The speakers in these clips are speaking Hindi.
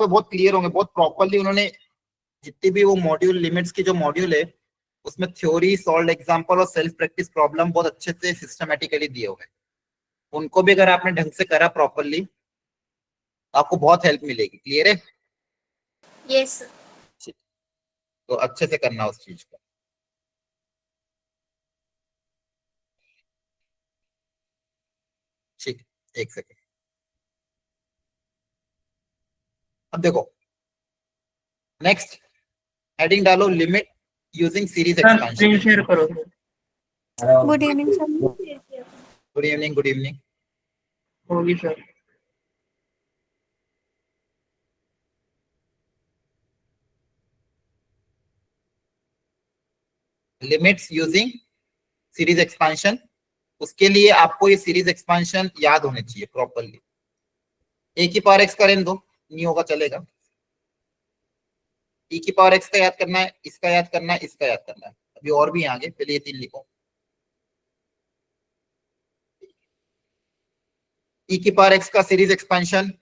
बहुत क्लियर होंगे, बहुत प्रॉपरली उन्होंने जितनी भी वो मॉड्यूल लिमिट्स की जो मॉड्यूल है उसमें थ्योरी, सॉल्व एग्जांपल और सेल्फ प्रैक्टिस प्रॉब्लम बहुत अच्छे से सिस्टमेटिकली दिए हुए हैं। उनको भी अगर आपने ढंग से करा प्रॉपरली तो आपको बहुत हेल्प मिलेगी। क्लियर है? Yes sir. तो अच्छे से करना उस चीज को। ठीक, एक सेकेंड। अब देखो नेक्स्ट हेडिंग डालो, limit using series sir expansion. Screen share करो। Good evening sir. Good evening, good evening. होगी sir. Limits using series expansion, उसके लिए आपको ये सीरीज एक्सपेंशन याद होने चाहिए प्रॉपरली। ए की पावर एक्स का रेन दो, नहीं होगा चलेगा। ई की पावर एक्स का याद करना है, इसका याद करना है, इसका याद करना है। अभी और भी आगे, पहले ये 3 लिखो। ई की पावर एक्स का series expansion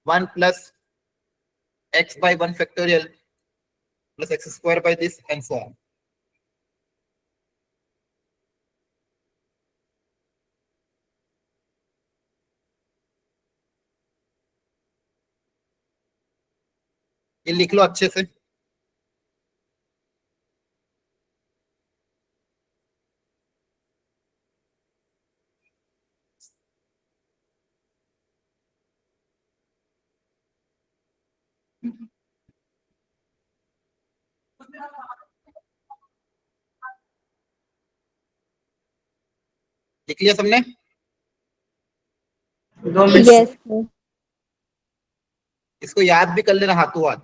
1 plus x by 1 factorial plus x square by this and so on. ये लिख लो अच्छे से। लिख लिया सबने? 2 मिनट। Yes sir. इसको याद भी कर लेना हाथों हाथ।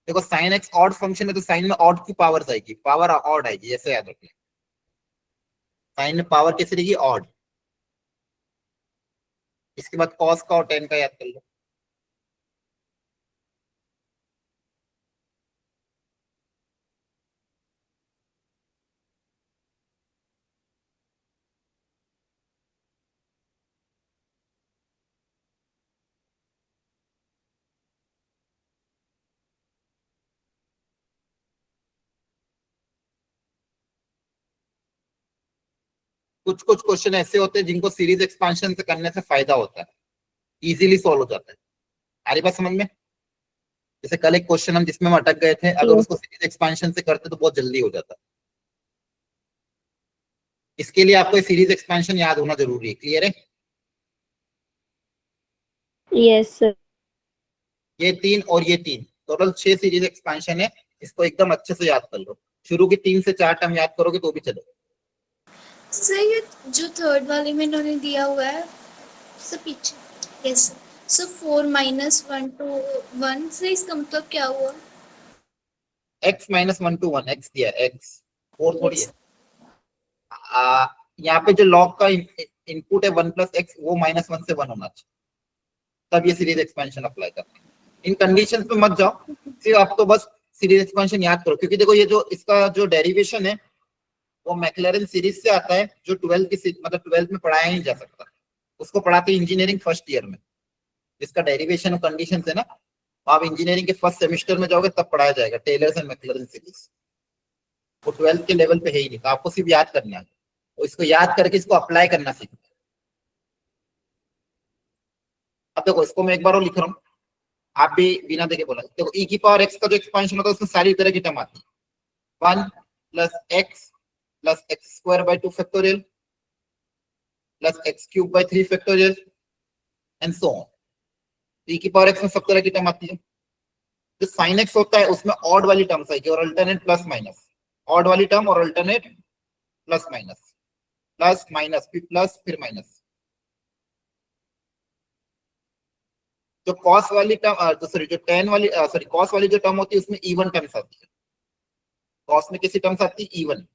देखो साइन एक्स ऑड फंक्शन है तो साइन में ऑड की पावर आएगी, पावर ऑड आएगी, ऐसे याद रखना। साइन में पावर कैसे रहेगी? ऑड। इसके बाद कॉस का और टेन का याद कर लो। कुछ कुछ क्वेश्चन ऐसे होते हैं जिनको सीरीज एक्सपेंशन से करने से फायदा होता है, इजीली सॉल्व हो जाता है। आ रही बात समझ में? जैसे कल एक क्वेश्चन हम जिसमें हम अटक गए थे, अगर उसको सीरीज एक्सपेंशन से करते तो बहुत जल्दी हो जाता। इसके लिए आपको सीरीज एक्सपेंशन याद होना जरूरी है। क्लियर है? Yes sir. ये 3 और ये 3 टोटल 6 सीरीज एक्सपेंशन है। इसको एकदम अच्छे से याद कर लो। शुरू की 3 से 4 टर्म याद करोगे तो भी चलो। सर ये जो थर्ड वाले में इन्होंने दिया हुआ है सर पीछे, यस सर 4 माइनस 1 to 1 से इसका मतलब क्या हुआ? x माइनस 1 to 1 x दिया, x 4 थोड़ी Yes. है। यहाँ पे जो लॉग का इनपुट है 1 प्लस एक्स, वो माइनस 1 से 1 होना चाहिए, तब ये सीरीज एक्सपेंशन अप्लाई करना है। इन कंडीशंस पे मत जाओ, सिर्फ आप तो बस सीरीज एक्सपेंशन याद करो। क्योंकि देखो ये जो इसका जो डेरिवेशन है वो मैक्लैरेन सीरीज से आता है, जो 12th की मतलब 12th में पढ़ाया नहीं जा सकता। उसको पढ़ाते इंजीनियरिंग फर्स्ट ईयर में। इसका डेरिवेशन और कंडीशन है ना, आप इंजीनियरिंग के फर्स्ट सेमेस्टर में जाओगे तब पढ़ाया जाएगा, टेलर्स एंड मैक्लैरेन सीरीज। वो 12th के लेवल पे है ही नहीं, तो आपको सिर्फ याद करना है, तो इसको याद करके इसको अप्लाई करना सीखना। अब देखो इसको मैं एक बार और लिख रहा हूँ, आप भी बिना देखे बोला। देखो e की पावर x का जो एक्सपेंशन होता है उसमें सारी तरह की टर्म आती है। 1 plus x square by 2 factorial plus x cube by 3 factorial and so on. e की पावर x में सब तरह की टर्म आती है। जो साइन x होता है उसमें ऑड वाली टर्म्स आएगी और अल्टरनेट प्लस माइनस, ऑड वाली टर्म और alternate plus minus, plus minus फिर प्लस फिर माइनस। जो कॉस वाली टर्म सॉरी जो टेन वाली सॉरी कॉस वाली जो टर्म होती है उसमें इवन टर्म्स आती है। कॉस में कैसी टर्म्स आती है? इवन।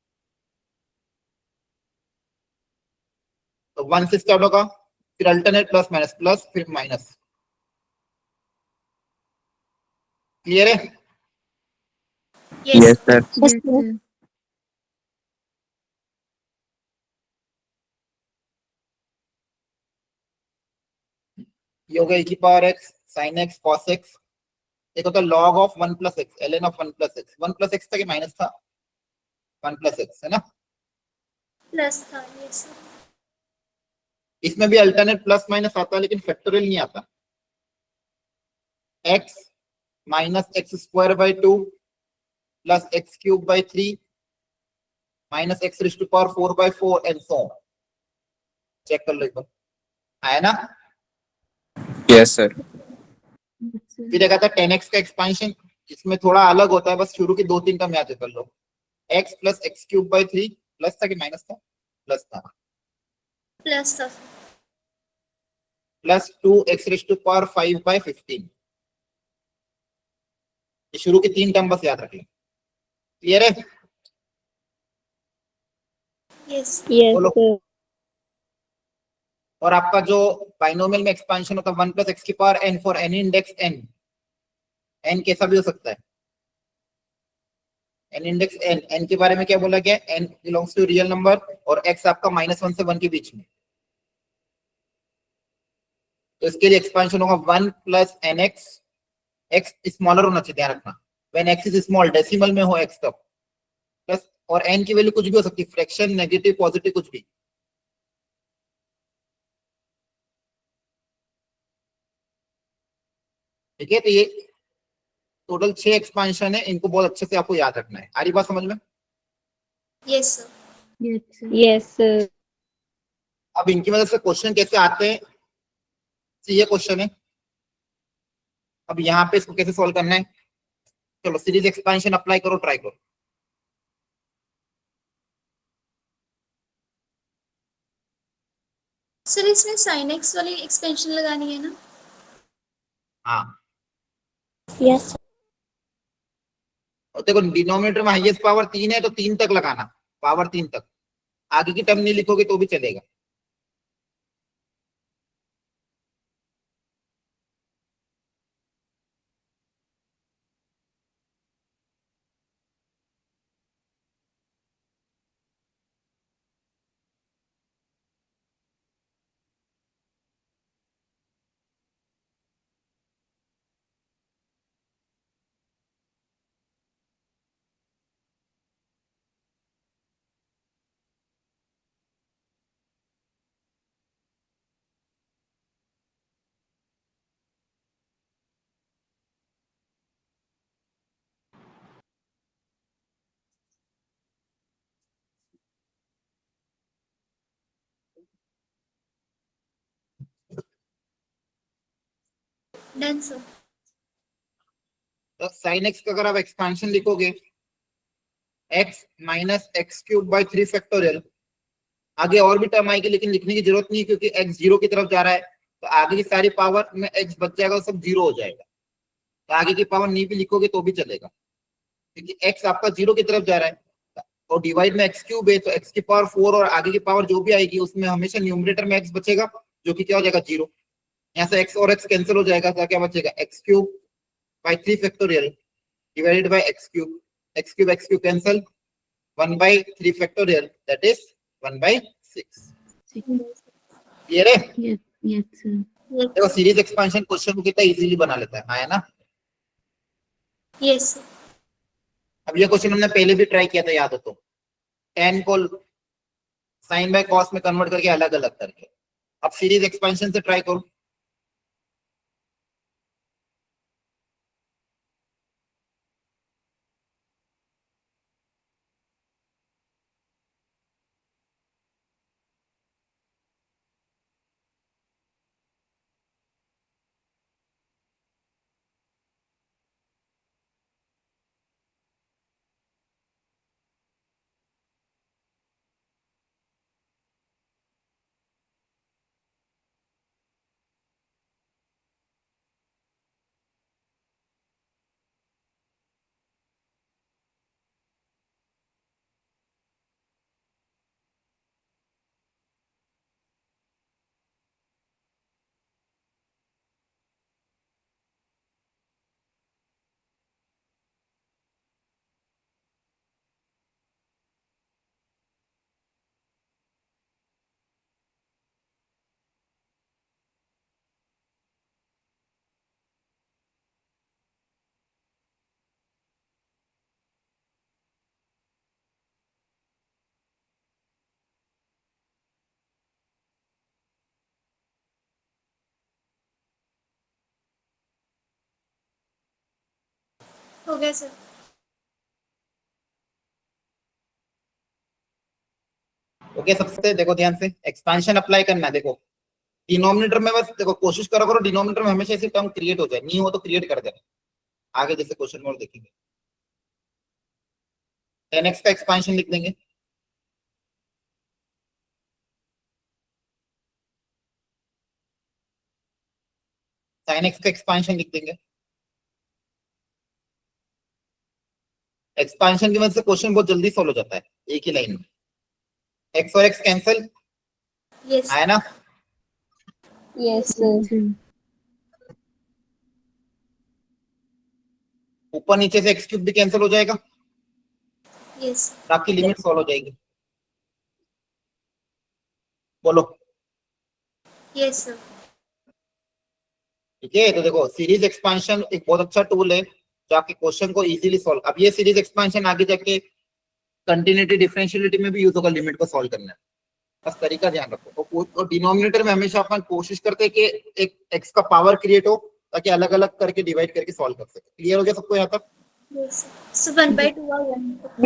तो 1 से स्टार्ट होगा, फिर अल्टरनेट प्लस फिर माइनस। क्लियर है? Yes. सर। ये हो गया e की power x sine x cos x, एक होता है log of 1 plus x, ln of 1 plus x. 1 plus x था कि माइनस था? 1 प्लस एक्स है ना। प्लस था, यस सर। इसमें भी अल्टरनेट प्लस माइनस आता है लेकिन फैक्टोरियल नहीं आता। x minus x square by 2 plus x cube by 3 minus x raise to power 4 by 4 and so on. Check कर लो एक बार, आया ना। Yes sir. फिर एक आता है 10x का एक्सपांशन, इसमें थोड़ा अलग होता है, बस शुरू की 2-3 टर्म याद कर लो। x plus x cube by 3 plus था कि माइनस था? प्लस था। प्लस था। Plus 2 x raise to power 5 by 15। ये शुरू की 3 टर्म बस याद रखिए। क्लियर है? यस। Yes, बोलो। sir. और आपका जो बाइनोमियल में एक्सपांशन होता है 1 प्लस एक्स की power n for any index n, n कैसा भी हो सकता है। n इंडेक्स n, n के बारे में क्या बोला गया? n belongs to real number और x आपका -1 से 1 के बीच में। तो इसके लिए एक्सपांशन होगा 1 plus n x, x smaller होना चाहिए, ध्यान रखना। When x is small, decimal में हो एक्स तब, प्लस और एन की वैल्यू कुछ भी हो सकती है, फ्रैक्शन, नेगेटिव, पॉजिटिव, कुछ भी। ठीक है, तो ये टोटल 6 एक्सपांशन है, इनको बहुत अच्छे से आपको याद रखना है। आ रही बात समझ में? Yes sir. Yes, sir. अब इनकी वजह से क्वेश्चन कैसे आते हैं, तो ये क्वेश्चन है। अब यहाँ पे इसको कैसे सॉल्व करना है, चलो सीरीज एक्सपांशन अप्लाई करो, ट्राई करो। सर इसमें साइन एक्स वाली एक्सपेंशन लगानी है ना? हाँ, Yes. और देखो डिनोमिनेटर में हाईएस्ट पावर 3 है तो 3 तक लगाना, पावर 3 तक। आगे की टर्म नहीं लिखोगे तो भी चलेगा। Done sir. तो साइन एक्स का अगर आप एक्सपांशन लिखोगे, x minus x cube by 3 factorial, आगे और भी टर्म आएगी लेकिन लिखने की जरूरत नहीं है क्योंकि x जीरो की तरफ जा रहा है, तो आगे की सारी पावर में x बच जाएगा, सब जीरो हो जाएगा। तो आगे की पावर नहीं भी लिखोगे तो भी चलेगा क्योंकि x आपका जीरो की तरफ जा रहा है और डिवाइड में एक्स क्यूब है, तो x की पावर 4 और आगे की पावर जो भी आएगी उसमें हमेशा न्यूमरेटर में x बचेगा, जो कि क्या हो जाएगा, जीरो। यहाँ से x और x कैंसिल हो जाएगा, तो क्या बचेगा, x cube by 3 factorial divided by x cube, x cube cancel, 1 by 3 factorial, that is 1 by 6। Clear है? Yes, sir. देखो सीरीज एक्सपांशन क्वेश्चन को कितना इजीली बना लेता है, हाँ है ना। Yes sir. अब ये क्वेश्चन हमने पहले भी ट्राई किया था, याद हो तो, tan को साइन बाय कॉस में कन्वर्ट करके अलग अलग करके। अब सीरीज एक्सपांशन से ट्राई करो। हो गया सर। ओके, सबसे देखो ध्यान से एक्सपेंशन अप्लाई करना है। देखो डिनोमिनेटर में बस देखो कोशिश करो करो डिनोमिनेटर में हमेशा ऐसी टर्म क्रिएट हो जाए, नहीं हो तो क्रिएट कर देना, आगे जैसे क्वेश्चन में और देखेंगे। 10x का एक्सपेंशन लिख देंगे, sin x का एक्सपेंशन लिख देंगे। एक्सपेंशन की वजह से क्वेश्चन बहुत जल्दी सॉल्व हो जाता है एक ही लाइन में। x और x कैंसिल यस आया ना, Yes, sir. ऊपर नीचे से x क्यूब भी कैंसिल हो जाएगा, यस और आपकी लिमिट सॉल्व हो जाएगी। बोलो यस सर। ठीक है। तो देखो सीरीज एक्सपेंशन एक बहुत अच्छा टूल है जो आपके क्वेश्चन को इजीली सॉल्व, अब ये सीरीज एक्सपेंशन आगे जाके कंटिन्यूटी डिफरेंशियलिटी में भी यूज होगा लिमिट को सॉल्व करने में, बस तरीका ध्यान रखो। और डिनोमिनेटर में हमेशा अपन कोशिश करते हैं कि एक x का पावर क्रिएट हो ताकि अलग अलग करके डिवाइड करके सॉल्व कर सके। क्लियर हो गया सबको यहाँ तक? यस सो 1/2 आ गया।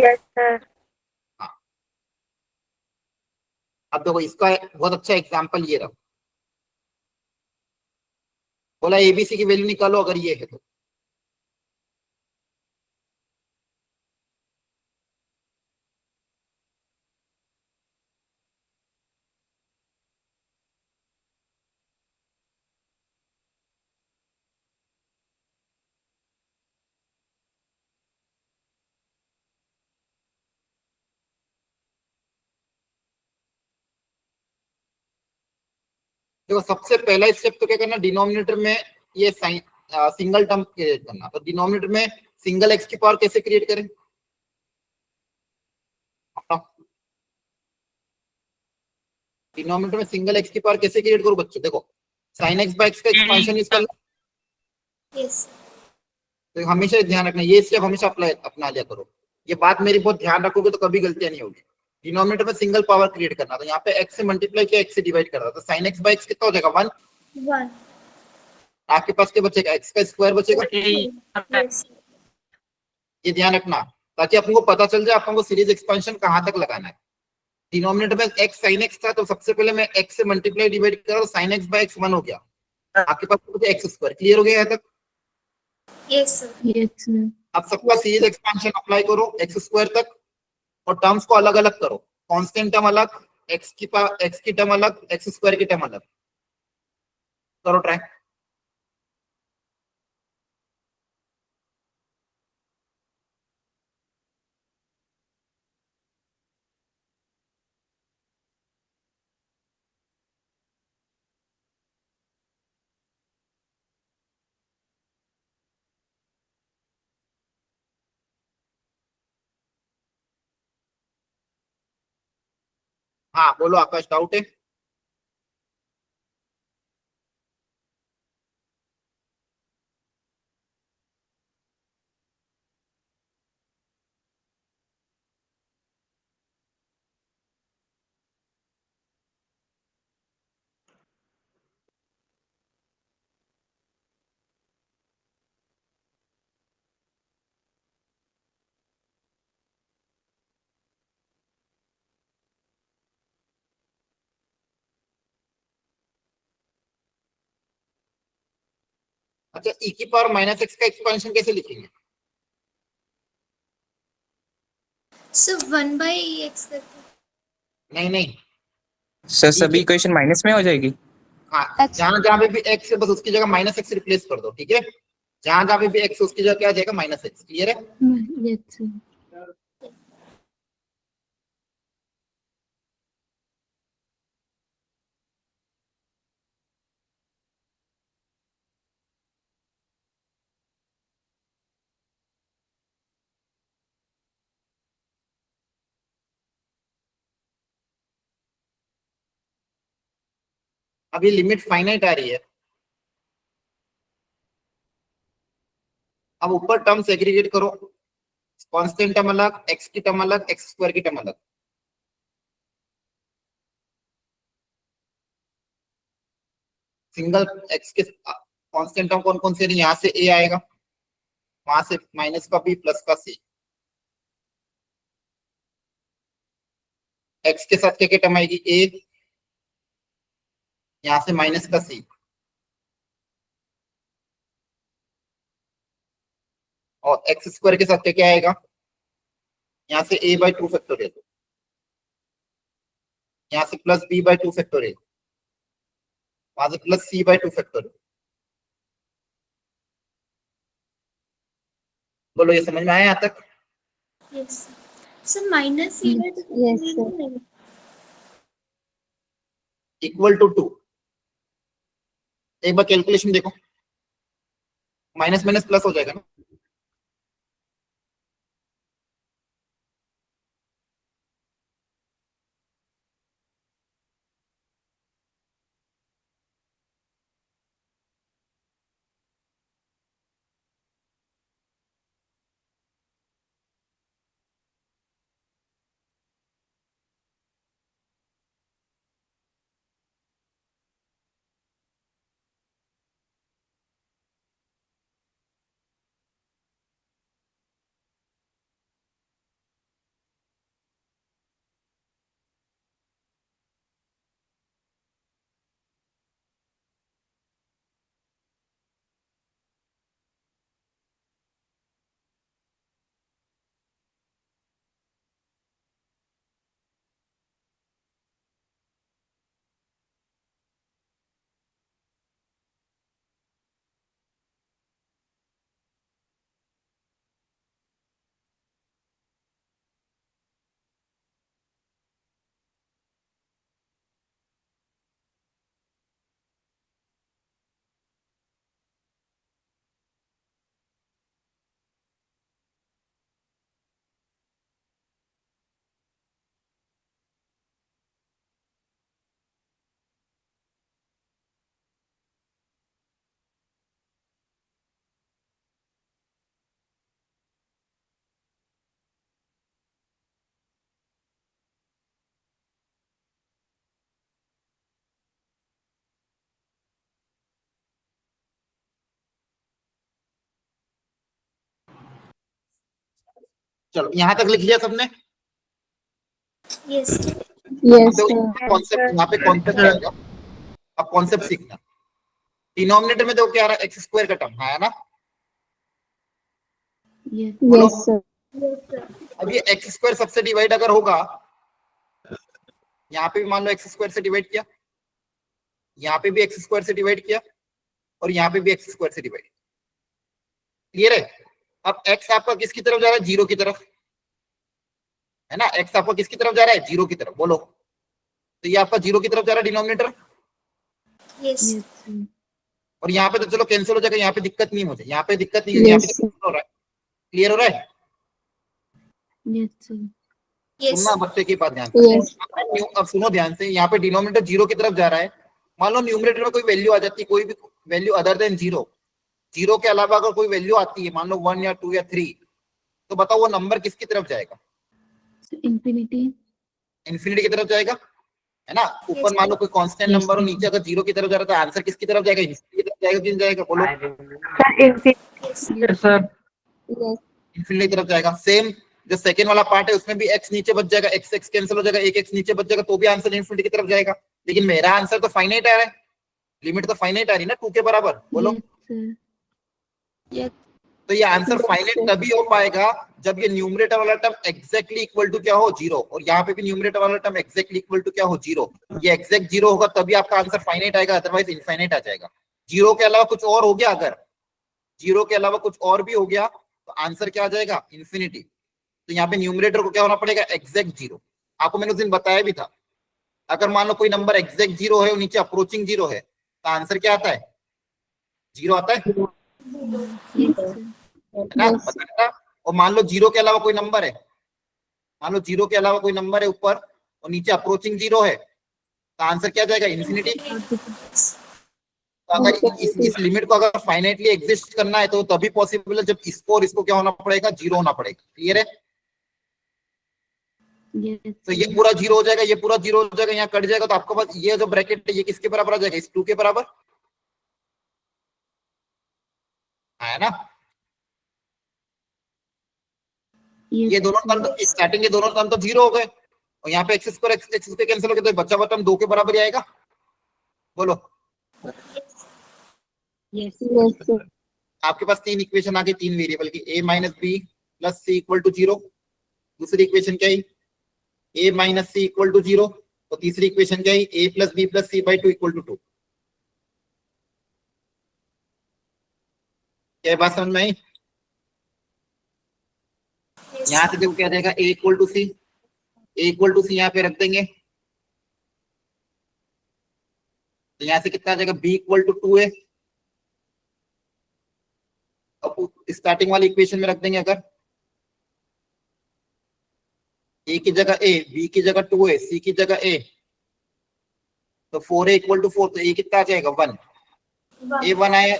Yes, sir. हाँ, अब देखो इसका बहुत अच्छा एग्जाम्पल ये रहा, बोला एबीसी की वैल्यू निकालो अगर ये है तो। देखो सबसे पहला स्टेप तो क्या करना, डिनोमिनेटर में ये साइन सिंगल टर्म क्रिएट करना। तो डिनोमिनेटर में सिंगल एक्स की पावर कैसे क्रिएट करें? डिनोमिनेटर में सिंगल एक्स की पावर कैसे क्रिएट करूं बच्चों? देखो साइन एक्स बाय एक्स का एक्सपेंशन यूज करना। यस तो हमेशा ध्यान रखना, ये स्टेप हमेशा अप्लाई अपना लिया करो। ये बात मेरी बहुत ध्यान रखोगे तो कभी गलतियां नहीं होगी। डिनोमिनेटर में सिंगल पावर क्रिएट करना, तो यहाँ पे x से मल्टीप्लाई किया, x से डिवाइड कर रहा, तो साइन एक्स बाय एक्स कितना हो जाएगा 1। 1 आपके पास क्या बचेगा? x का स्क्वायर बचेगा। यस ये ध्यान रखना ताकि अपन को पता चल जाए अपन को सीरीज एक्सपेंशन कहां तक लगाना है। डिनोमिनेटर में x sin x था तो सबसे पहले मैं x से मल्टीप्लाई डिवाइड करा तो sin x बाय x 1 हो गया, आपके पास बचा x स्क्वायर। क्लियर हो गया यहाँ तक? Yes sir. Yes, sir. अब सबका सीरीज एक्सपेंशन अप्लाई करो x स्क्वायर तक और टर्म्स को अलग अलग करो। कांस्टेंट टर्म अलग, x की टर्म अलग, x स्क्वायर की टर्म अलग करो ट्राई। हाँ बोलो आकाश, डाउट है? अच्छा e की पावर माइनस एक्स का एक्सपेंशन कैसे लिखेंगे? सो 1/x करके। नहीं नहीं, सर e सभी की इक्वेशन माइनस में हो जाएगी। हाँ, जहां जहां पे भी x है बस उसकी जगह माइनस एक्स रिप्लेस कर दो, ठीक है? जहां जहां पे भी x है उसकी जगह क्या आ जाएगा? Minus x. क्लियर है? Yes, sir. अब ये लिमिट फाइनाइट आ रही है, अब ऊपर टर्म सेग्रीगेट करो। कांस्टेंट टर्म अलग, x की टर्म अलग, x स्क्वायर की टर्म अलग। सिंगल x के कांस्टेंट टर्म कौन कौन से? यहाँ से a आएगा, वहां से माइनस का बी प्लस का सी, एक्स के साथ क्या क्या टर्म आएगी, ए, यहां से माइनस का सी, और एक्स स्क्वायर के साथ क्या क्या आएगा, यहाँ से a बाई 2 फैक्टोरियल, यहाँ से प्लस b बाई 2 फैक्टोरियल, वहां से प्लस c बाई 2 फैक्टोरियल। बोलो ये समझ में आया यहाँ तक? Yes sir minus c Yes, sir. Equal to 2, एक बार कैलकुलेशन देखो, माइनस माइनस प्लस हो जाएगा ना। चलो यहाँ तक लिख लिया सबने? Yes Yes, sir. कॉन्सेप्ट, यहाँ पे कॉन्सेप्ट आएगा, अब कॉन्सेप्ट सीखना। डिनोमिनेटर में देखो क्या आ रहा है, एक्स स्क्वायर का टर्म है ना। Yes, sir. अब ये एक्स स्क्वायर सबसे डिवाइड अगर होगा, यहाँ पे भी मान लो एक्स स्क्वायर से डिवाइड किया, यहाँ पे भी एक्स स्क्वायर से डिवाइड किया, और यहाँ पे भी एक्स स्क्वायर से डिवाइड। क्लियर है? अब एक्स आपका किसकी तरफ जा रहा है, जीरो की तरफ, है ना। एक्स आपका किसकी तरफ जा रहा है, जीरो की तरफ। बोलो, तो ये आपका जीरो की तरफ जा रहा है डिनोमिनेटर, यस और यहाँ पे तो चलो कैंसिल हो जाएगा, यहाँ पे दिक्कत नहीं मुझे, यहाँ पे दिक्कत नहीं है, यहाँ पे Yes. cancel हो रहा है। क्लियर हो रहा है? यस सुनना बच्चे की बात ध्यान से। Yes. अब सुनो ध्यान से, यहाँ पे डिनोमिनेटर जीरो की तरफ जा रहा है। मान लो न्यूमरेटर में कोई वैल्यू आ जाती है, कोई भी value other than zero, zero के अलावा अगर कोई वैल्यू आती है, मान लो 1 या 2 या 3, तो बताओ वो नंबर किसकी तरफ जाएगा, Infinity. इन्फिनिटी की तरफ जाएगा, है ना। ऊपर Yes. मान लो कोई कांस्टेंट Yes. नंबर और नीचे अगर जीरो की तरफ जा रहा है, तो आंसर किसकी तरफ जाएगा, इन्फिनिटी की तरफ जाएगा कि नहीं जाएगा? बोलो, Yes, sir. Yes. इन्फिनिटी की तरफ जाएगा। सेम जो सेकंड वाला पार्ट है उसमें भी एक्स नीचे बच जाएगा, एक्स एक्स कैंसिल हो जाएगा, एक एक्स नीचे बच जाएगा, तो भी आंसर इन्फिनिटी की तरफ जाएगा। लेकिन मेरा आंसर तो फाइनाइट आ रहा है, लिमिट तो फाइनाइट आ रही है ना 2 के बराबर। बोलो, तो ये आंसर फाइनाइट तभी हो पाएगा जब ये न्यूमरेटर वाला टर्म एग्जैक्टली इक्वल टू क्या हो, जीरो, और यहाँ पे भी न्यूमरेटर वाला टर्म एग्जैक्टली इक्वल टू क्या हो, जीरो। ये एग्जैक्ट जीरो होगा तभी आपका आंसर फाइनाइट आएगा, अदरवाइज इनफाइनाइट आ जाएगा। जीरो के अलावा कुछ और हो गया, अगर जीरो के अलावा कुछ और भी हो गया तो आंसर क्या आ जाएगा, इन्फिनिटी। तो यहाँ पे न्यूमरेटर को क्या होना पड़ेगा, एग्जैक्ट जीरो। आपको मैंने उस दिन बताया भी था, अगर मान लो कोई नंबर एग्जैक्ट जीरो है और नीचे अप्रोचिंग जीरो है, तो आंसर क्या आता है, जीरो आता है ना, Yes. बताया। और मान लो जीरो के अलावा कोई नंबर है, मान लो जीरो के अलावा कोई नंबर है ऊपर और नीचे अप्रोचिंग जीरो है, तो आंसर क्या जाएगा, इन्फिनिटी। तो अगर इस लिमिट को अगर फाइनाइटली एग्जिस्ट करना है तो तभी पॉसिबल है जब इसको और इसको क्या होना पड़ेगा, जीरो होना पड़ेगा। क्लियर है? तो ये पूरा जीरो हो जाएगा, ये पूरा जीरो हो जाएगा, यहाँ कट जाएगा, तो आपके पास ये जो ब्रैकेट है ये किसके बराबर आ जाएगा, इस 2 के बराबर है ना। ये दोनों टर्म स्टार्टिंग के दोनों टर्म तो जीरो हो गए और यहाँ पे एक्स स्क्वायर कैंसिल हो गया, तो बचा हुआ टर्म 2 के बराबर ही आएगा। बोलो, Yes, sir. आपके पास 3 इक्वेशन आ गई 3 वेरिएबल की, a minus b plus c equal to 0। दूसरी इक्वेशन क्या है, a minus c equal to 0। और तीसरी इक्वेशन क्या है, a plus b plus c by 2 equal to 2। क्या बात समझ में आई? यहाँ से देखो क्या रहेगा, a equal to C, a equal to C यहाँ पे रख देंगे, तो यहाँ से कितना आ जाएगा, b इक्वल टू 2a। अब स्टार्टिंग वाली इक्वेशन में रख देंगे, अगर a की जगह a, b की जगह 2a, c की जगह a, तो 4a इक्वल टू 4, तो a कितना आ जाएगा 1, a 1 आया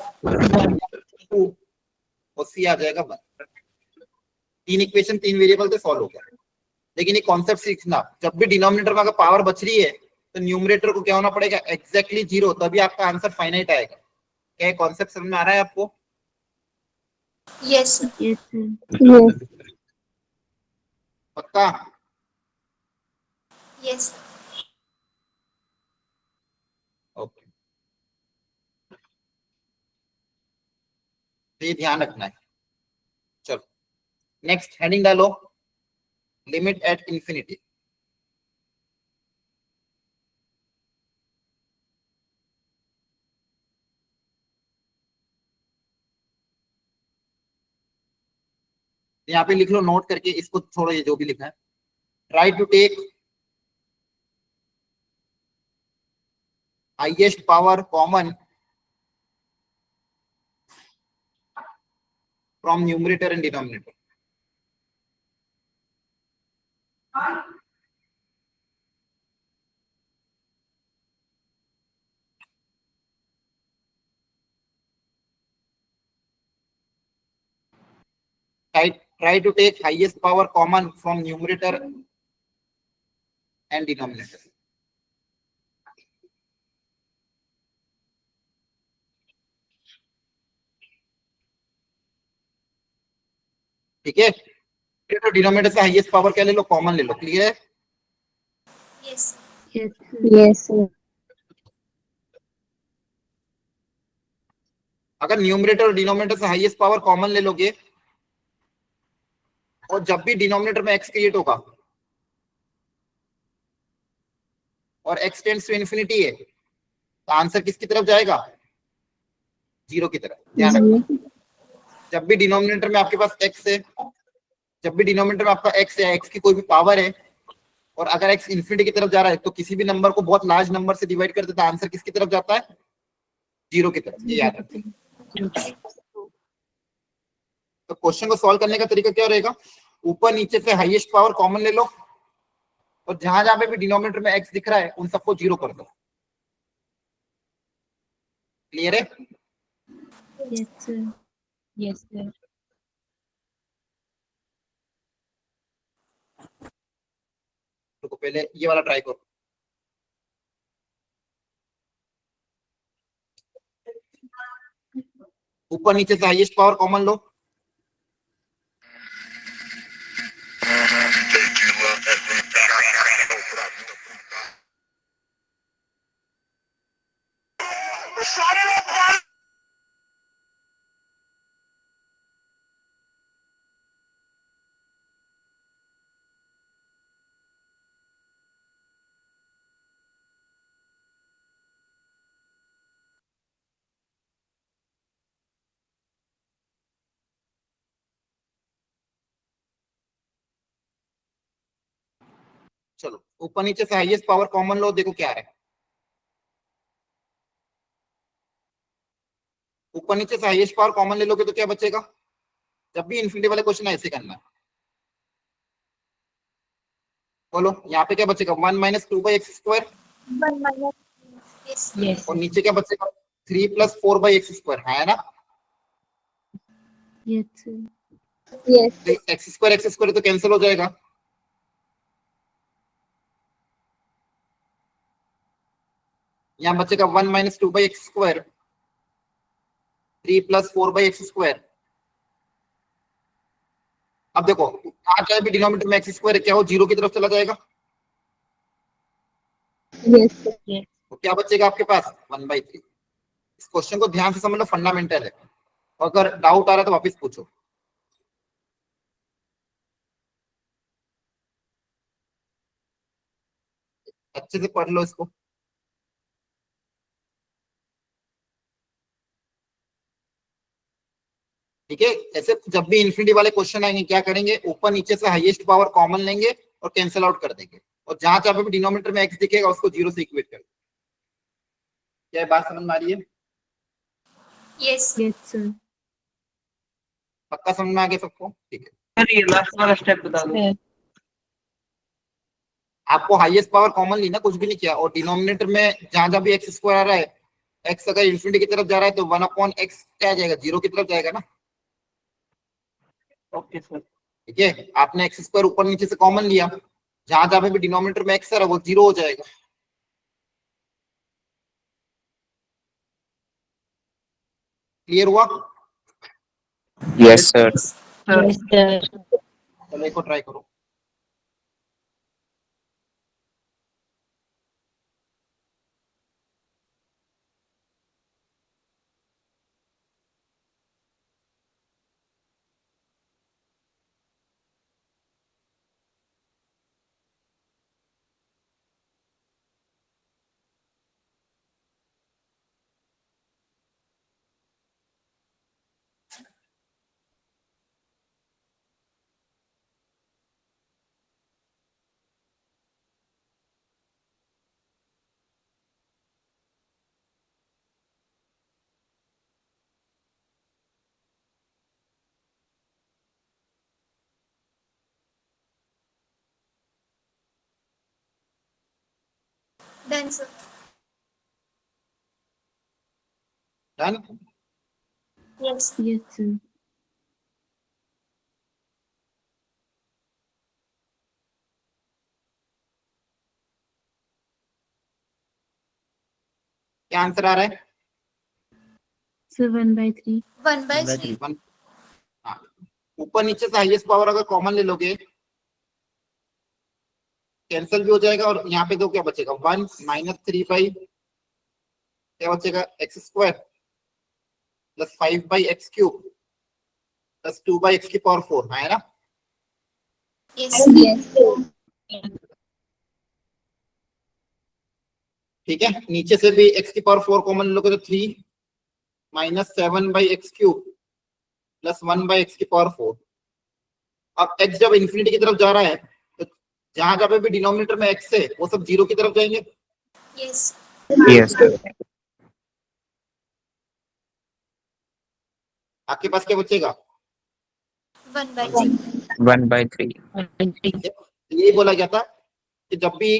2 और c आ जाएगा 1। 3 इक्वेशन 3 वेरिएबल से सॉल्व हो गया। लेकिन ये कॉन्सेप्ट सीखना, जब भी डिनोमिनेटर में अगर पावर बच रही है तो न्यूमरेटर को क्या होना पड़ेगा, एग्जैक्टली 0, तभी आपका आंसर फाइनाइट आएगा। क्या कॉन्सेप्ट समझ में आ रहा है आपको? Yes Yes, sir. Yes. पक्का? यस ओके, तो ये ध्यान रखना है। चलो नेक्स्ट हेडिंग डालो, लिमिट एट इंफिनिटी। यहाँ पे लिख लो नोट करके, इसको छोड़ो, ये जो भी लिखा है। Try to take highest power common from numerator and denominator. Try to take highest power common from numerator and denominator. ठीक है, तो डिनोमिनेटर से हाईएस्ट पावर क्या ले लो, कॉमन ले लो। क्लियर है? Yes Yes, sir. Yes, sir. अगर न्यूमरेटर और डिनोमिनेटर से हाईएस्ट पावर कॉमन ले लोगे और जब भी डिनोमिनेटर में एक्स क्रिएट होगा और एक्स टेंड्स टू इन्फिनिटी है, तो आंसर किसकी तरफ जाएगा, 0 की तरफ। ध्यान रखना, जब भी डिनोमिनेटर में आपके पास एक्स है, जब भी डिनोमिनेटर में आपका एक्स है, एक्स की कोई भी पावर है, और अगर एक्स इन्फिनिटी की तरफ जा रहा है, तो किसी भी नंबर को बहुत लार्ज नंबर से डिवाइड कर देता है, आंसर किसकी तरफ जाता है, 0 की तरफ। ये याद रखना। तो क्वेश्चन को सॉल्व करने का तरीका क्या रहेगा, ऊपर नीचे से हाईएस्ट पावर कॉमन ले लो और जहां जहां पे भी डिनोमिनेटर में एक्स दिख रहा है उन सबको 0 कर दो। क्लियर है? Yes, sir. Yes, sir. तो पहले ये वाला ट्राई करो। ऊपर नीचे से हाईएस्ट पावर कॉमन लो, चलो ऊपर नीचे से हाईएस्ट पावर कॉमन लो, देखो क्या है। ऊपर नीचे से हाईएस्ट पावर कॉमन ले लोगे तो क्या बचेगा, जब भी इन्फिनिटी वाले क्वेश्चन ऐसे करना है। बोलो यहाँ पे क्या बचेगा, 1 minus 2/x², 1 minus yes Yes. और नीचे क्या बचेगा, 3 प्लस 4/x², है ना। Yes, sir. यस तो x² तो कैंसिल हो जाएगा, यहाँ बचेगा 1 माइनस 2/x², 3 प्लस 4/x², अब देखो आ चाहे भी डिनोमिनेटर में एक्स स्क्वायर क्या हो, जीरो की तरफ चला जाएगा, Yes, sir. Yes. तो क्या बचेगा आपके पास 1/3। इस क्वेश्चन को ध्यान से समझ लो, फंडामेंटल है, अगर डाउट आ रहा है तो वापस पूछो। अच्छे से पढ़ लो इसको। ठीक है, ऐसे जब भी इन्फिनिटी वाले क्वेश्चन आएंगे क्या करेंगे, ऊपर नीचे से हाईएस्ट पावर कॉमन लेंगे और कैंसिल आउट कर देंगे, और जहां जहां पे भी डिनोमिनेटर में एक्स दिखेगा उसको जीरो से इक्वेट कर। क्या ये बात समझ में आ रही है? Yes. Yes, sir. पक्का समझ में आ गया सबको? ठीक है, सर ये लास्ट वाला स्टेप बता दो। Sir. आपको हाईएस्ट पावर कॉमन ली ना, कुछ भी नहीं किया, और डिनोमिनेटर में जहां जहां भी एक्स स्क्वायर आ रहा है, एक्स अगर इन्फिनिटी की तरफ जा रहा है तो 1/x क्या आ जाएगा, जीरो की तरफ जाएगा ना। Okay sir. ठीक है, आपने एक्स स्क्वायर ऊपर नीचे से कॉमन लिया, जहां जहां पे भी डिनोमिनेटर में एक्स आ रहा है वो जीरो हो जाएगा। क्लियर हुआ? Yes, sir. Sir Yes, sir. चलो एक और ट्राई करो। Done, sir. Done? Yes. Yes, sir. क्या आंसर आ रहा है? Sir, 1/3. 1/3. वन। हाँ, ऊपर नीचे से हाईएस्ट पावर अगर कॉमन ले लोगे कैंसिल भी हो जाएगा, और यहाँ पे दो क्या बचेगा, 1 -3 क्या बचेगा, x square plus 5/x³ plus 2/x⁴ है ना। Yes. Yes, sir. ठीक है, नीचे से भी x⁴ कॉमन लोगे तो 3 -7/x³ प्लस 1/x⁴। अब x जब इन्फिनिटी की तरफ जा रहा है तो जहां जहां पे भी डिनोमिनेटर में x है वो सब जीरो की तरफ जाएंगे। Yes. Yes, sir. आपके पास क्या बचेगा, 1/3. 1/3. 1/3. यही बोला गया था कि जब भी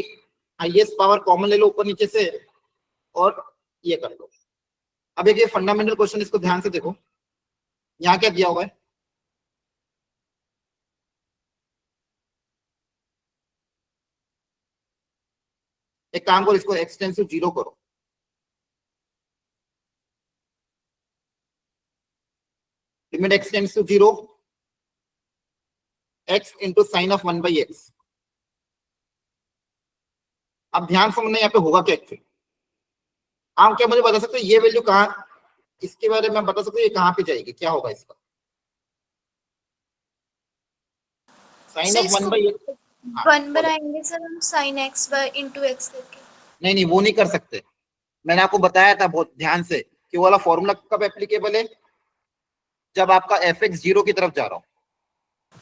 हाईएस्ट पावर कॉमन ले लो ऊपर नीचे से और ये कर लो। अब एक ये फंडामेंटल क्वेश्चन, इसको ध्यान से देखो, यहाँ क्या दिया हुआ है, एक काम करो, इसको एक्सटेंसिव जीरो करो, limit x tends to zero x into sine of 1/x। अब ध्यान से समझना यहाँ पे होगा क्या एक्चुअली। आप क्या मुझे बता सकते हो ये वैल्यू कहाँ, इसके बारे में बता सकते हो ये कहाँ पे जाएगी, क्या होगा इसका, साइन सर ऑफ इसको 1/x। 1 बनाएंगे सर हम sin x into x करके। नहीं नहीं, वो नहीं कर सकते, मैंने आपको बताया था बहुत ध्यान से कि वो वाला फॉर्मूला कब एप्लीकेबल है, जब आपका fx जीरो की तरफ जा रहा हो।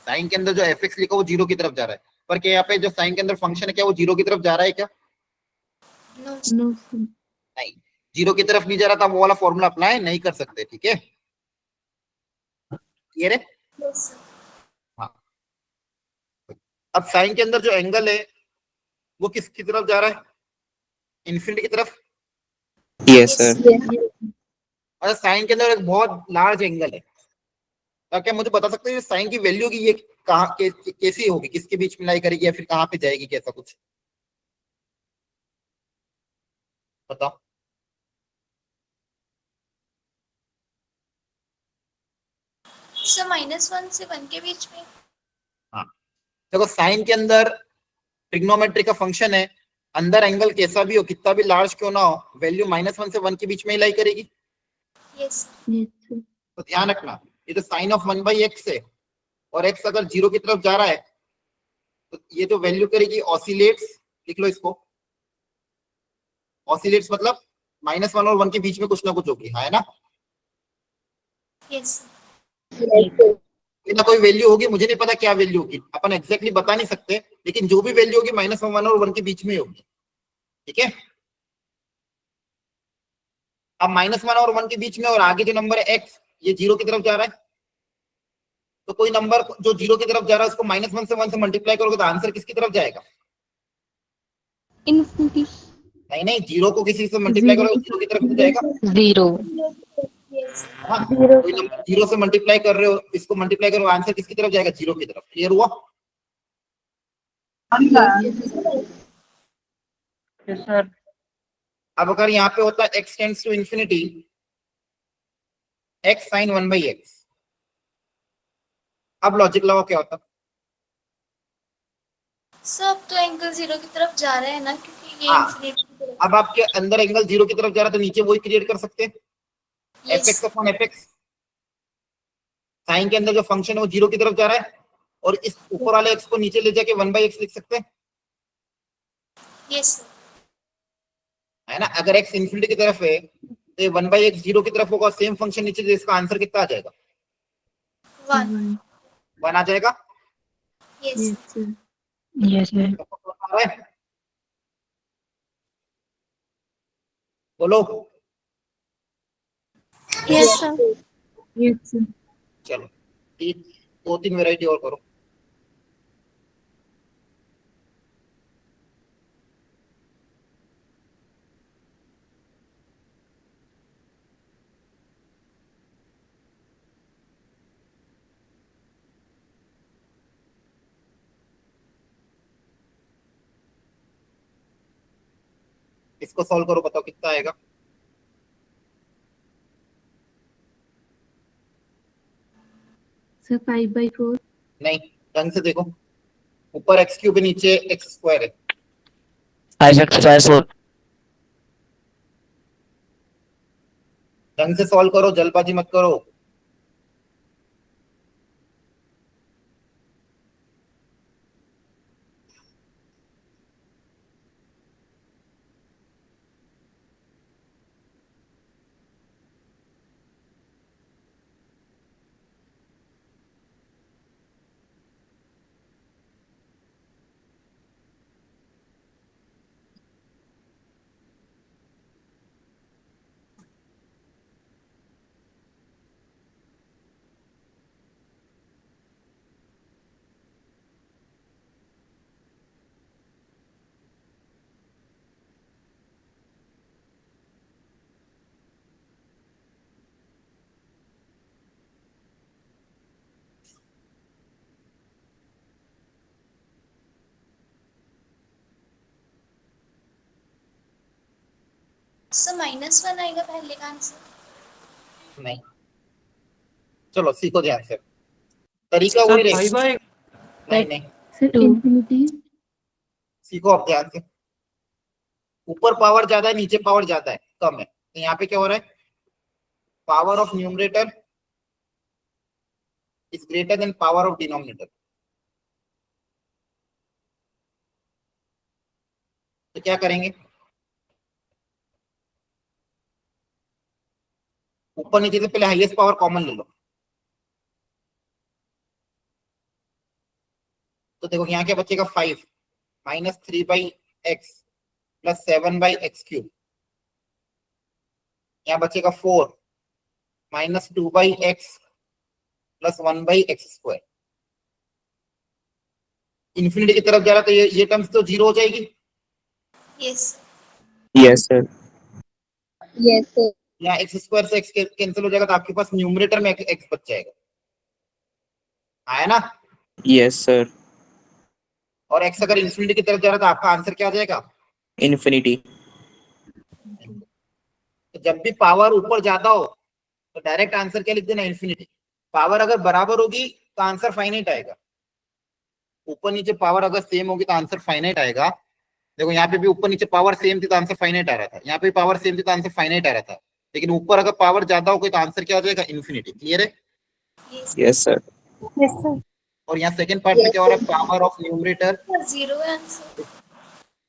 साइन के अंदर जो fx लिखा वो जीरो की तरफ जा रहा है, पर क्या यहाँ पे जो साइन के अंदर फंक्शन है क्या वो जीरो की तरफ जा रहा है क्या? No. No, sir. नहीं, जीरो की तरफ नहीं जा रहा था, वो वाला फॉर्मूला अप्लाई नहीं कर सकते। ठीक है, क्लियर है? Yes, sir. हाँ, अब साइन के अंदर जो एंगल है वो किसकी तरफ जा रहा है, इन्फिनिटी की तरफ। Yes, sir. Yes. और साइन के अंदर एक बहुत लार्ज एंगल है, तो क्या मुझे बता सकते हैं साइन की वैल्यू की ये कहाँ कैसी होगी, किसके बीच में लाई करेगी या फिर कहाँ पे जाएगी, कैसा कुछ बताओ। सर -1 से 1 के बीच में। देखो साइन के अंदर ट्रिग्नोमेट्री का फंक्शन है, अंदर एंगल कैसा भी हो, कितना भी लार्ज क्यों ना हो, वैल्यू -1 से 1 के बीच में ही लाई करेगी। Yes Yes, sir. तो ध्यान रखना, ये तो साइन ऑफ 1/x है और x अगर 0 की तरफ जा रहा है तो ये जो वैल्यू करेगी ऑसिलेट्स, लिख लो इसको, ऑसिलेट्स मतलब -1 और 1 के बीच में कुछ ना कुछ होगी, है ना। यस कोई ना कोई वैल्यू होगी, मुझे नहीं पता क्या वैल्यू होगी, अपन एग्जैक्टली बता नहीं सकते, लेकिन जो भी वैल्यू होगी -1 और 1 के बीच में होगी, ठीक है। अब -1 और 1 के बीच में और आगे जो नंबर है x, ये 0 की तरफ जा रहा है, तो कोई नंबर जो 0 की तरफ जा रहा है उसको -1 से 1 से मल्टीप्लाई करोगे तो आंसर किसकी तरफ जाएगा? Infinity. नहीं नहीं, 0 को किसी से मल्टीप्लाई करोगे 0 की तरफ जाएगा। 0. यस हाँ, कोई नंबर 0 से मल्टीप्लाई कर रहे हो, इसको मल्टीप्लाई करो, आंसर किसकी तरफ जाएगा? 0 की तरफ। क्लियर हुआ? Yes sir. अब अगर यहाँ पे होता है x tends to infinity, x sin 1/x, अब लॉजिक लगाओ क्या होता? सब तो एंगल 0 की तरफ जा रहे हैं ना, क्योंकि ये हाँ। इंफिनिटी की तरफ। अब आपके अंदर एंगल 0 की तरफ जा रहा है तो नीचे वही क्रिएट कर सकते हैं, यस fx/fx। साइन के अंदर जो फंक्शन है वो 0 की तरफ जा रहा है और इस ऊपर वाले x को नीचे ले जाके 1/x लिख सकते हैं, यस है ना। अगर x इंफिनिटी की तरफ है तो 1/x 0 की तरफ होगा, सेम फंक्शन नीचे, इसका आंसर कितना आ जाएगा? 1 1 आ जाएगा। Yes Yes, sir. Yes, sir. बोलो। Yes sir. Yes, sir. चलो 2-3 वैरायटी और करो। इसको सॉल्व करो, बताओ कितना आएगा। Sir, 5/4. नहीं, ढंग से देखो, ऊपर x³ है, नीचे x² है। ढंग से सॉल्व करो, जल्दबाजी मत करो। सर -1 आएगा पहले का आंसर। नहीं, चलो सीखो ध्यान से, तरीका सर वही 5 रहेगा। बाय नहीं नहीं, Sir, Two. infinity. सीखो आप ध्यान से। ऊपर पावर ज्यादा है, नीचे पावर ज्यादा है, कम है, तो यहाँ पे क्या हो रहा है? Power of numerator is greater than power of denominator. तो क्या करेंगे? ऊपर नीचे से पहले हाईएस्ट पावर कॉमन ले लो। तो देखो यहाँ क्या बचेगा? 5 -3/x प्लस 7/x³। यहाँ बचेगा 4 -2/x प्लस 1/x²। इन्फिनिटी की तरफ जा रहा, तो ये टर्म्स तो 0 हो जाएगी। Yes Yes, sir. यहाँ x² से x कैंसिल हो जाएगा, तो आपके पास न्यूमरेटर में x बच जाएगा, आया ना। Yes, sir. और x अगर इन्फिनिटी की तरफ जा रहा है तो आपका आंसर क्या आ जाएगा? Infinity. तो जब भी पावर ऊपर ज्यादा हो तो डायरेक्ट आंसर क्या लिख देना? इन्फिनिटी। पावर अगर बराबर होगी तो आंसर फाइनाइट आएगा। ऊपर नीचे पावर अगर सेम होगी तो आंसर फाइनाइट आएगा। देखो यहाँ पे भी ऊपर नीचे पावर सेम थी तो आंसर फाइनाइट आ रहा था, यहाँ पे पावर सेम थी तो आंसर फाइनाइट आ रहा था, लेकिन ऊपर अगर पावर ज्यादा हो गई तो आंसर क्या हो जाएगा, इन्फिनिटी। क्लियर है? Yes. Yes, sir. Yes, sir. और यहाँ सेकंड पार्ट में क्या हो रहा है, power of numerator Zero answer.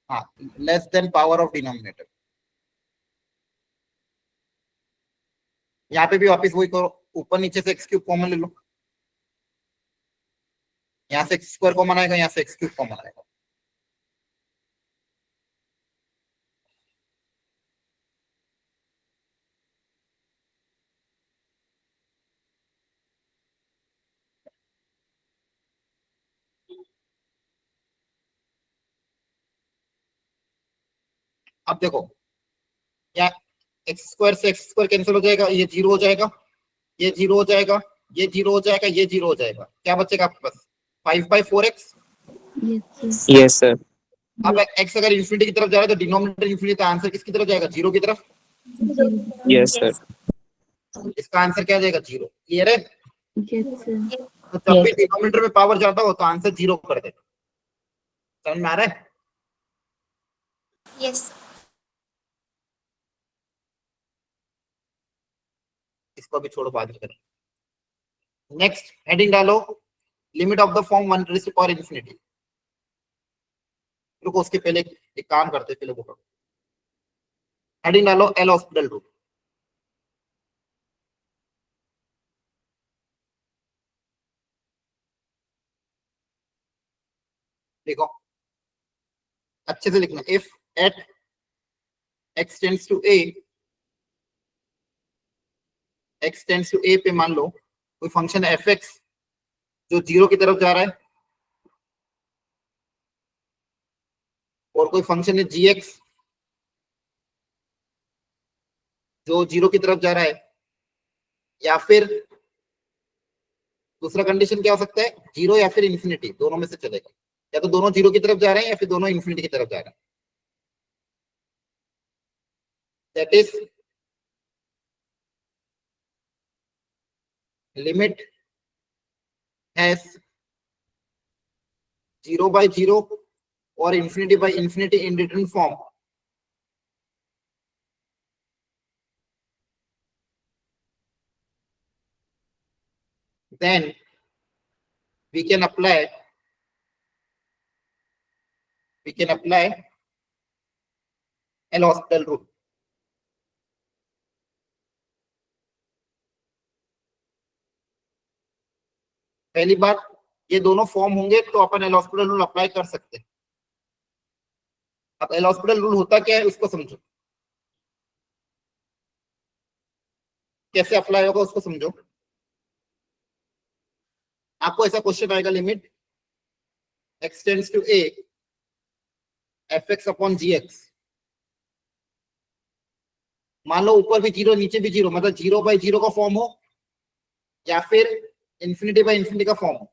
हाँ less than power of denominator. यहाँ पे भी वापस वही करो, ऊपर नीचे से एक्स क्यूब कॉमन ले लो, यहाँ से एक्स स्क्वायर कॉमन आएगा, यहाँ से एक्स क्यूब कॉमन आएगा। अब देखो यहाँ एक्स स्क्वायर से एक्स स्क्वायर कैंसिल हो जाएगा, ये जीरो हो जाएगा, ये जीरो हो जाएगा, ये जीरो हो जाएगा, ये जीरो हो जाएगा, क्या बचेगा आपके पास 5/4x। Yes, sir. Yes, sir. अब x अगर इन्फिनिटी की तरफ जा रहा है तो डिनोमिनेटर इन्फिनिटी, तो आंसर किसकी तरफ जाएगा, जीरो की तरफ। Zero. Yes, sir. इसका आंसर क्या जाएगा, जीरो। क्लियर है? Yes, sir. तो जब भी डिनोमिनेटर में पावर ज्यादा हो तो आंसर जीरो कर दे। समझ में आ रहा है? Yes. इसको भी छोड़ो, बाद में करें। नेक्स्ट हेडिंग डालो, limit of the form 1 raise to power infinity. रुको उसके पहले एक काम करते, पहले वो हेडिंग डालो, एल हॉस्पिटल रूल। देखो अच्छे से लिखना, if at x tends to a, x tends to a पे मान लो कोई फंक्शन है fx जो जीरो की तरफ जा रहा है, और कोई फंक्शन है gx जो जीरो की तरफ जा रहा है, या फिर दूसरा कंडीशन क्या हो सकता है, जीरो या फिर इन्फिनिटी, दोनों में से चलेगा। या तो दोनों जीरो की तरफ जा रहे हैं या फिर दोनों इन्फिनिटी की तरफ जा रहे हैं। दैट इज लिमिट हैज 0/0 और infinity in written form, then we can apply L hospital rule. पहली बात, ये दोनों फॉर्म होंगे तो अपन एल हॉस्पिटल रूल अप्लाई कर सकते हैं। अब एल हॉस्पिटल रूल होता क्या है उसको समझो, कैसे अप्लाई होगा उसको समझो। आपको ऐसा क्वेश्चन आएगा, limit x tends to a fx upon gx। मान लो ऊपर भी जीरो नीचे भी जीरो, मतलब 0/0 का फॉर्म हो या फिर इन्फिनिटी का फॉर्म हो,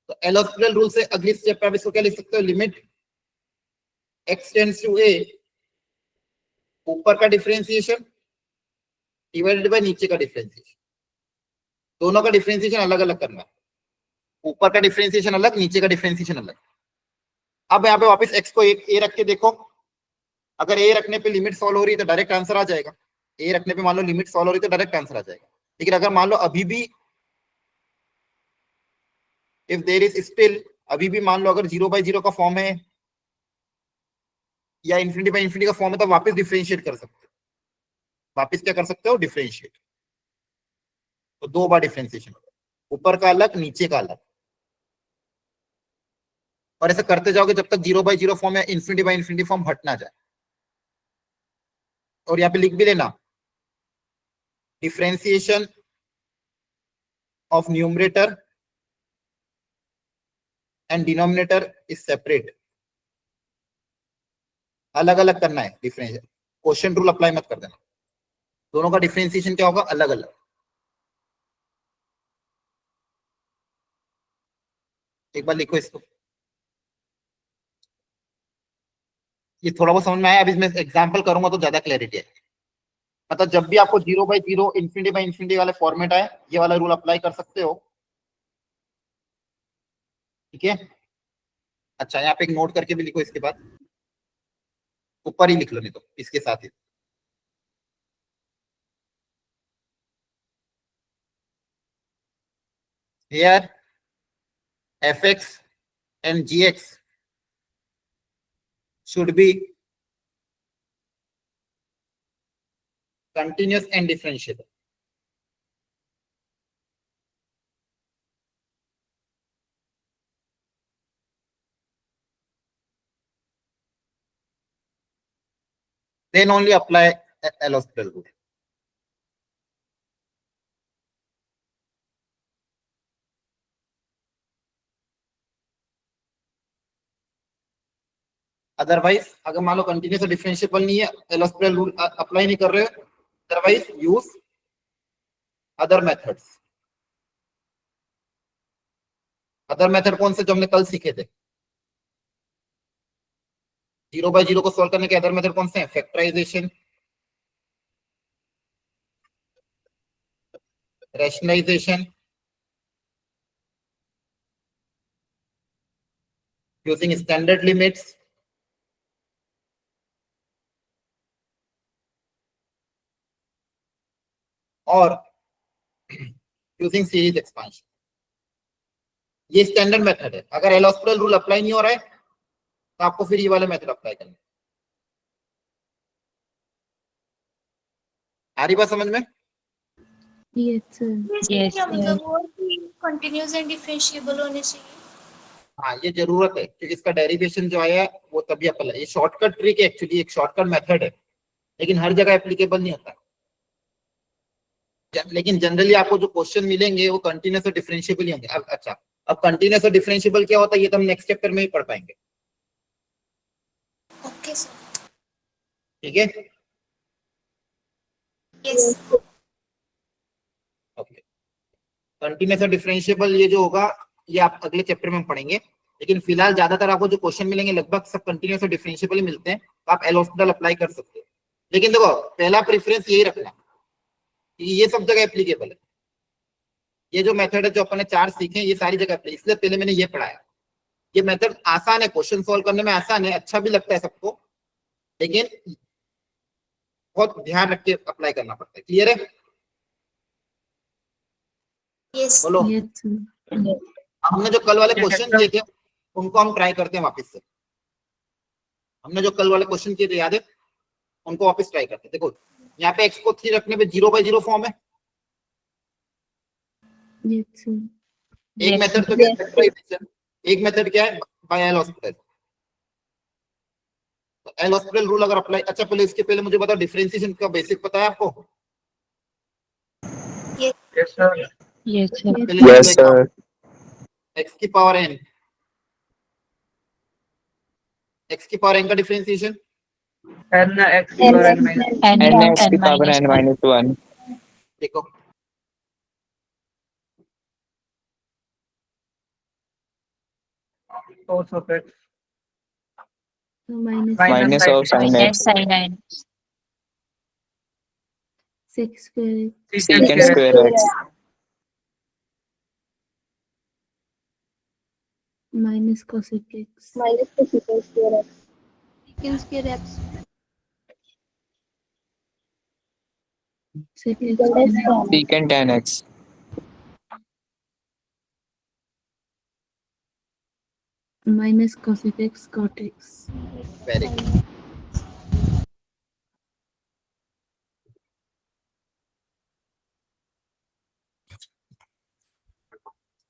तो एल हॉस्पिटल रूल से अगली स्टेप पे आप इसको क्या लिख सकते हो, limit x tends to a, ऊपर का डिफरेंशिएशन डिवाइडेड बाय नीचे का डिफरेंशिएशन। दोनों का डिफरेंशिएशन अलग अलग करना है, ऊपर का डिफरेंशिएशन अलग, नीचे का डिफरेंशिएशन अलग। अब यहाँ पे वापस x को ए रख के देखो, अगर a रखने पे लिमिट सॉल्व हो रही है तो डायरेक्ट आंसर आ जाएगा। a रखने पे मान लो लिमिट सॉल्व हो रही है तो डायरेक्ट आंसर आ जाएगा। लेकिन अगर मान लो अभी भी इफ देयर इज स्टिल, अभी भी मान लो अगर 0/0 का फॉर्म है या इन्फिनिटी का फॉर्म है, तो वापस डिफरेंशिएट कर सकते हो। वापस क्या कर सकते हो, डिफरेंशिएट। तो दो बार डिफरेंशिएशन, ऊपर का अलग नीचे का अलग, और ऐसा करते जाओगे जब तक 0/0 फॉर्म या इन्फिनिटी फॉर्म हट ना जाए। और यहाँ पे लिख भी लेना, differentiation of numerator and denominator is separate. अलग अलग करना है डिफरेंशिएशन, क्वोशिएंट रूल अप्लाई मत कर देना। दोनों का डिफरेंशिएशन क्या होगा, अलग अलग। एक बार लिखो इसको, ये थोड़ा बहुत समझ में आया। अभी मैं एग्जांपल करूंगा तो ज्यादा क्लैरिटी है। मतलब जब भी आपको 0/0 इन्फिनिटी वाले फॉर्मेट आए, ये वाला रूल अप्लाई कर सकते हो। ठीक है, अच्छा यहाँ पे एक नोट करके भी लिखो, इसके बाद ऊपर ही लिख लो, नहीं तो इसके साथ ही। Here fx and gx should be continuous and differentiable. Then only apply L'Hospital rule. Otherwise अगर मान लो कंटिन्यूस डिफरेंशिएबल नहीं है, L'Hospital रूल अप्लाई नहीं कर रहे हो, otherwise use other methods. Other method कौन से जो हमने कल सीखे थे? 0/0 को सॉल्व करने के अदर मेथड कौन से हैं? Factorisation, rationalisation, using standard limits, और यूजिंग सीरीज एक्सपांशन। ये स्टैंडर्ड मेथड है। अगर L'Hospital रूल अप्लाई नहीं हो रहा है तो आपको फिर ये वाले मेथड अप्लाई करना है। आ रही बात समझ में? Yes, sir. इसमें क्या मतलब हुआ कि कंटिन्यूस एंड डिफरेंशिएबल होने चाहिए? हाँ, ये जरूरत है क्योंकि इसका डेरिवेशन जो आया है वो तभी अप्लाई। ये शॉर्टकट ट्रिक है, एक्चुअली एक शॉर्टकट मेथड है, लेकिन हर जगह एप्लीकेबल नहीं होता। लेकिन जनरली आपको जो क्वेश्चन मिलेंगे वो कंटिन्यूस और डिफरेंशिएबल ही होंगे। अब अच्छा, अब कंटिन्यूस और डिफरेंशिएबल क्या होता है ये तो हम नेक्स्ट चैप्टर में ही पढ़ पाएंगे। Okay sir. ठीक है, यस। ओके। कंटिन्यूस और डिफरेंशिएबल ये जो होगा ये आप अगले चैप्टर में पढ़ेंगे, लेकिन फिलहाल ज्यादातर आपको जो क्वेश्चन मिलेंगे लगभग सब कंटिन्यूस और डिफरेंशिएबल ही मिलते हैं, तो आप L'Hospital अप्लाई कर सकते हो। लेकिन देखो पहला प्रेफरेंस यही रखना कि ये सब जगह एप्लीकेबल है। ये जो मेथड है जो अपन ने 4 सीखे ये सारी जगह अप्लाई, इसलिए पहले मैंने ये पढ़ाया। ये मेथड आसान है, क्वेश्चन सॉल्व करने में आसान है, अच्छा भी लगता है सबको, लेकिन बहुत ध्यान रख के अप्लाई करना पड़ता है। क्लियर है? यस। बोलो। Yes, sir. हमने जो कल वाले क्वेश्चन किए थे उनको हम ट्राई करते हैं वापस से। हमने जो कल वाले क्वेश्चन किए थे याद है, उनको वापस ट्राई करते हैं। देखो यहाँ पे x को 3 रखने पे 0/0 फॉर्म है। Yes, sir. एक मेथड तो क्या है फैक्टराइजेशन, एक मेथड क्या है बाय L'Hospital। तो L'Hospital रूल अगर अप्लाई, अच्छा पहले इसके पहले मुझे बताओ डिफरेंशिएशन का बेसिक पता है आपको? Yes, sir. Yes, sir. पहले Yes, देखो, sir. x की पावर n, x की पावर n का differentiation N x power n minus. N x की पावर n minus 1. देखो Cos of x So minus Minus of sin x. six square Secant square x. minus cosec x. Secant square Secant tan x. minus cosec x cot x. Very good.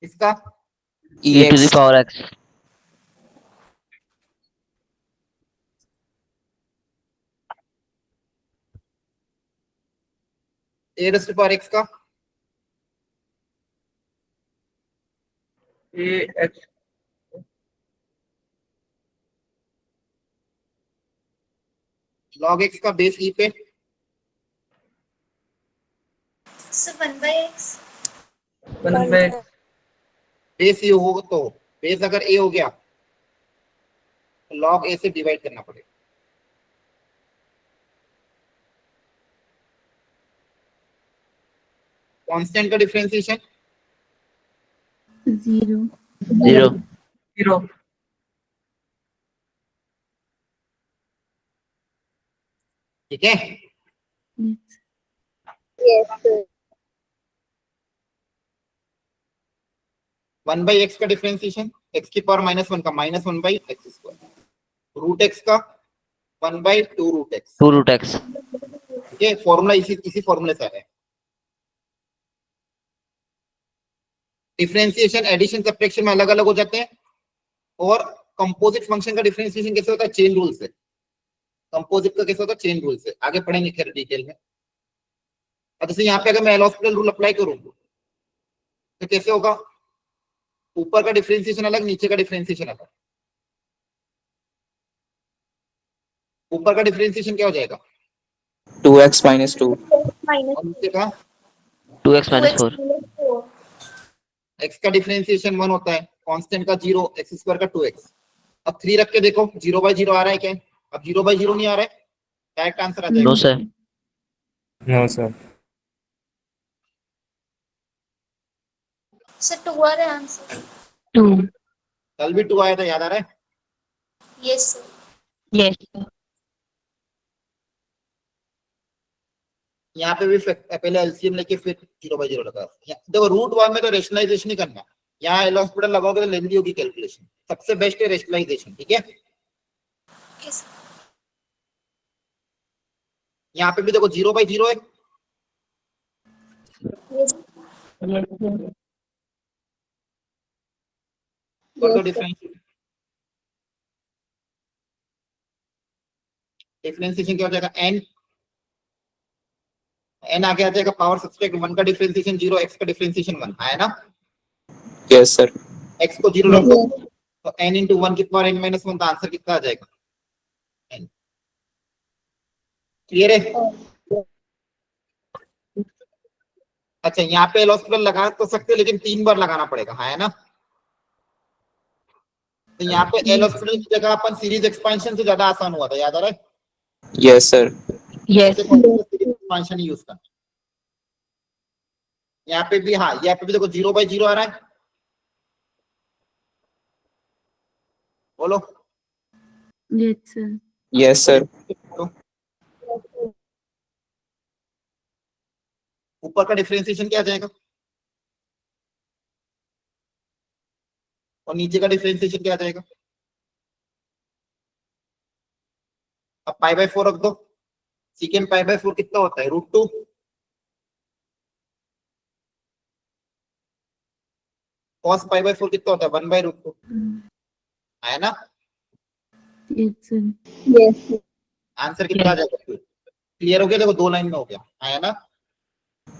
इसका E to the power x. a raised to power x का a x log x का बेस e पे sir 1/x। 1 by x base e होगा तो बेस अगर a हो गया तो log a से डिवाइड करना पड़ेगा। कांस्टेंट का डिफरेंशिएशन 0. 0. 0 ठीक है। Yes. Yes, sir. 1 by x का डिफरेंशिएशन एक्स की पावर -1 का -1 by x square, root x का 1 by 2 root x. 2 root x. ठीक है, फॉर्मूला इसी फॉर्मूले से है। डिफरेंशिएशन एडिशन सब्ट्रैक्शन में अलग अलग हो जाते हैं, और कंपोजिट फंक्शन का डिफरेंशिएशन कैसे होता है? चेन रूल से। कंपोजिट का कैसे होता है? चेन रूल से। आगे पढ़ेंगे खैर डिटेल में। अब जैसे यहाँ पे अगर मैं एल हॉस्पिटल रूल अप्लाई करूँ तो कैसे होगा? ऊपर का डिफरेंशिएशन अलग, नीचे का डिफरेंशिएशन अलग। ऊपर का डिफरेंशिएशन क्या हो जाएगा? 2x minus 2. Minus और नीचे का 2x minus 4. 4. x का डिफरेंशिएशन 1 होता है, कांस्टेंट का 0, एक्स स्क्वायर का 2x। अब 3 रख के देखो 0 बाई 0 आ रहा है क्या? अब 0 बाई 0 नहीं आ रहा है, डायरेक्ट आंसर आ जाएगा। No sir. No, sir. Sir 2 आ रहा है आंसर। 2. कल भी 2 आया था, याद आ रहा है? Yes sir. Yes. यहाँ पे भी पहले एलसीएम लेके फिर 0 बाई 0 लगा। देखो रूट 1 में तो रेशनलाइजेशन ही करना, यहाँ एल हॉस्पिटल लगाओगे तो लेंदी होगी कैलकुलेशन। सबसे बेस्ट है रेशनलाइजेशन। ठीक है, यस यहाँ पे भी देखो 0 बाई 0 है, Yes. कर दो Yes, sir. डिफरेंशिएशन क्या हो जाएगा? n आगे आ जाएगा पावर सब्सट्रैक्ट 1 का डिफरेंशिएशन 0, x का डिफरेंशिएशन 1 आया ना। Yes sir. x को 0 रख दो तो n into 1 की पावर n minus 1 का आंसर कितना आ जाएगा? n। क्लियर है? अच्छा, यहाँ पे हॉस्पिटल लगा तो सकते, लेकिन 3 बार लगाना पड़ेगा, है ना। तो यहाँ पे एल हॉस्पिटल की जगह अपन सीरीज एक्सपेंशन से ज्यादा आसान हुआ था, याद आ रहा है? Yes sir. Yes. Series expansion ही यूज करना। यहाँ पे भी, हाँ यहाँ पे भी देखो 0 बाई 0 आ रहा है, बोलो। Yes, sir. Yes sir. ऊपर का डिफरेंशिएशन क्या आ जाएगा और नीचे का डिफरेंशिएशन क्या आ जाएगा? अब पाई बाय 4 रख दो, सीकेंड पाई बाय 4 कितना होता है? √2। कॉस पाई बाय 4 कितना होता है? 1 बाय √2, आया ना। Yes, sir. Yes, sir. Answer कितना आ जाएगा? क्लियर हो गया? देखो 2 लाइन में हो गया, आया ना।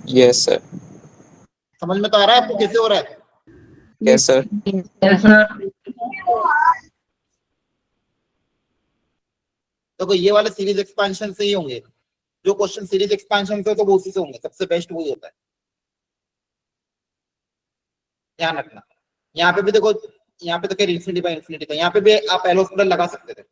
Yes sir. समझ में तो आ रहा है आपको कैसे हो रहा है? Yes sir. Yes sir. देखो ये वाले सीरीज एक्सपेंशन से ही होंगे, जो क्वेश्चन सीरीज एक्सपेंशन से तो वो उसी से होंगे, सबसे बेस्ट वही होता है, ध्यान रखना। यहाँ पे भी देखो, यहाँ पे तो खैर इन्फिनिटी बाय इन्फिनिटी था, यहाँ पे भी आप एल हॉस्पिटल लगा सकते थे।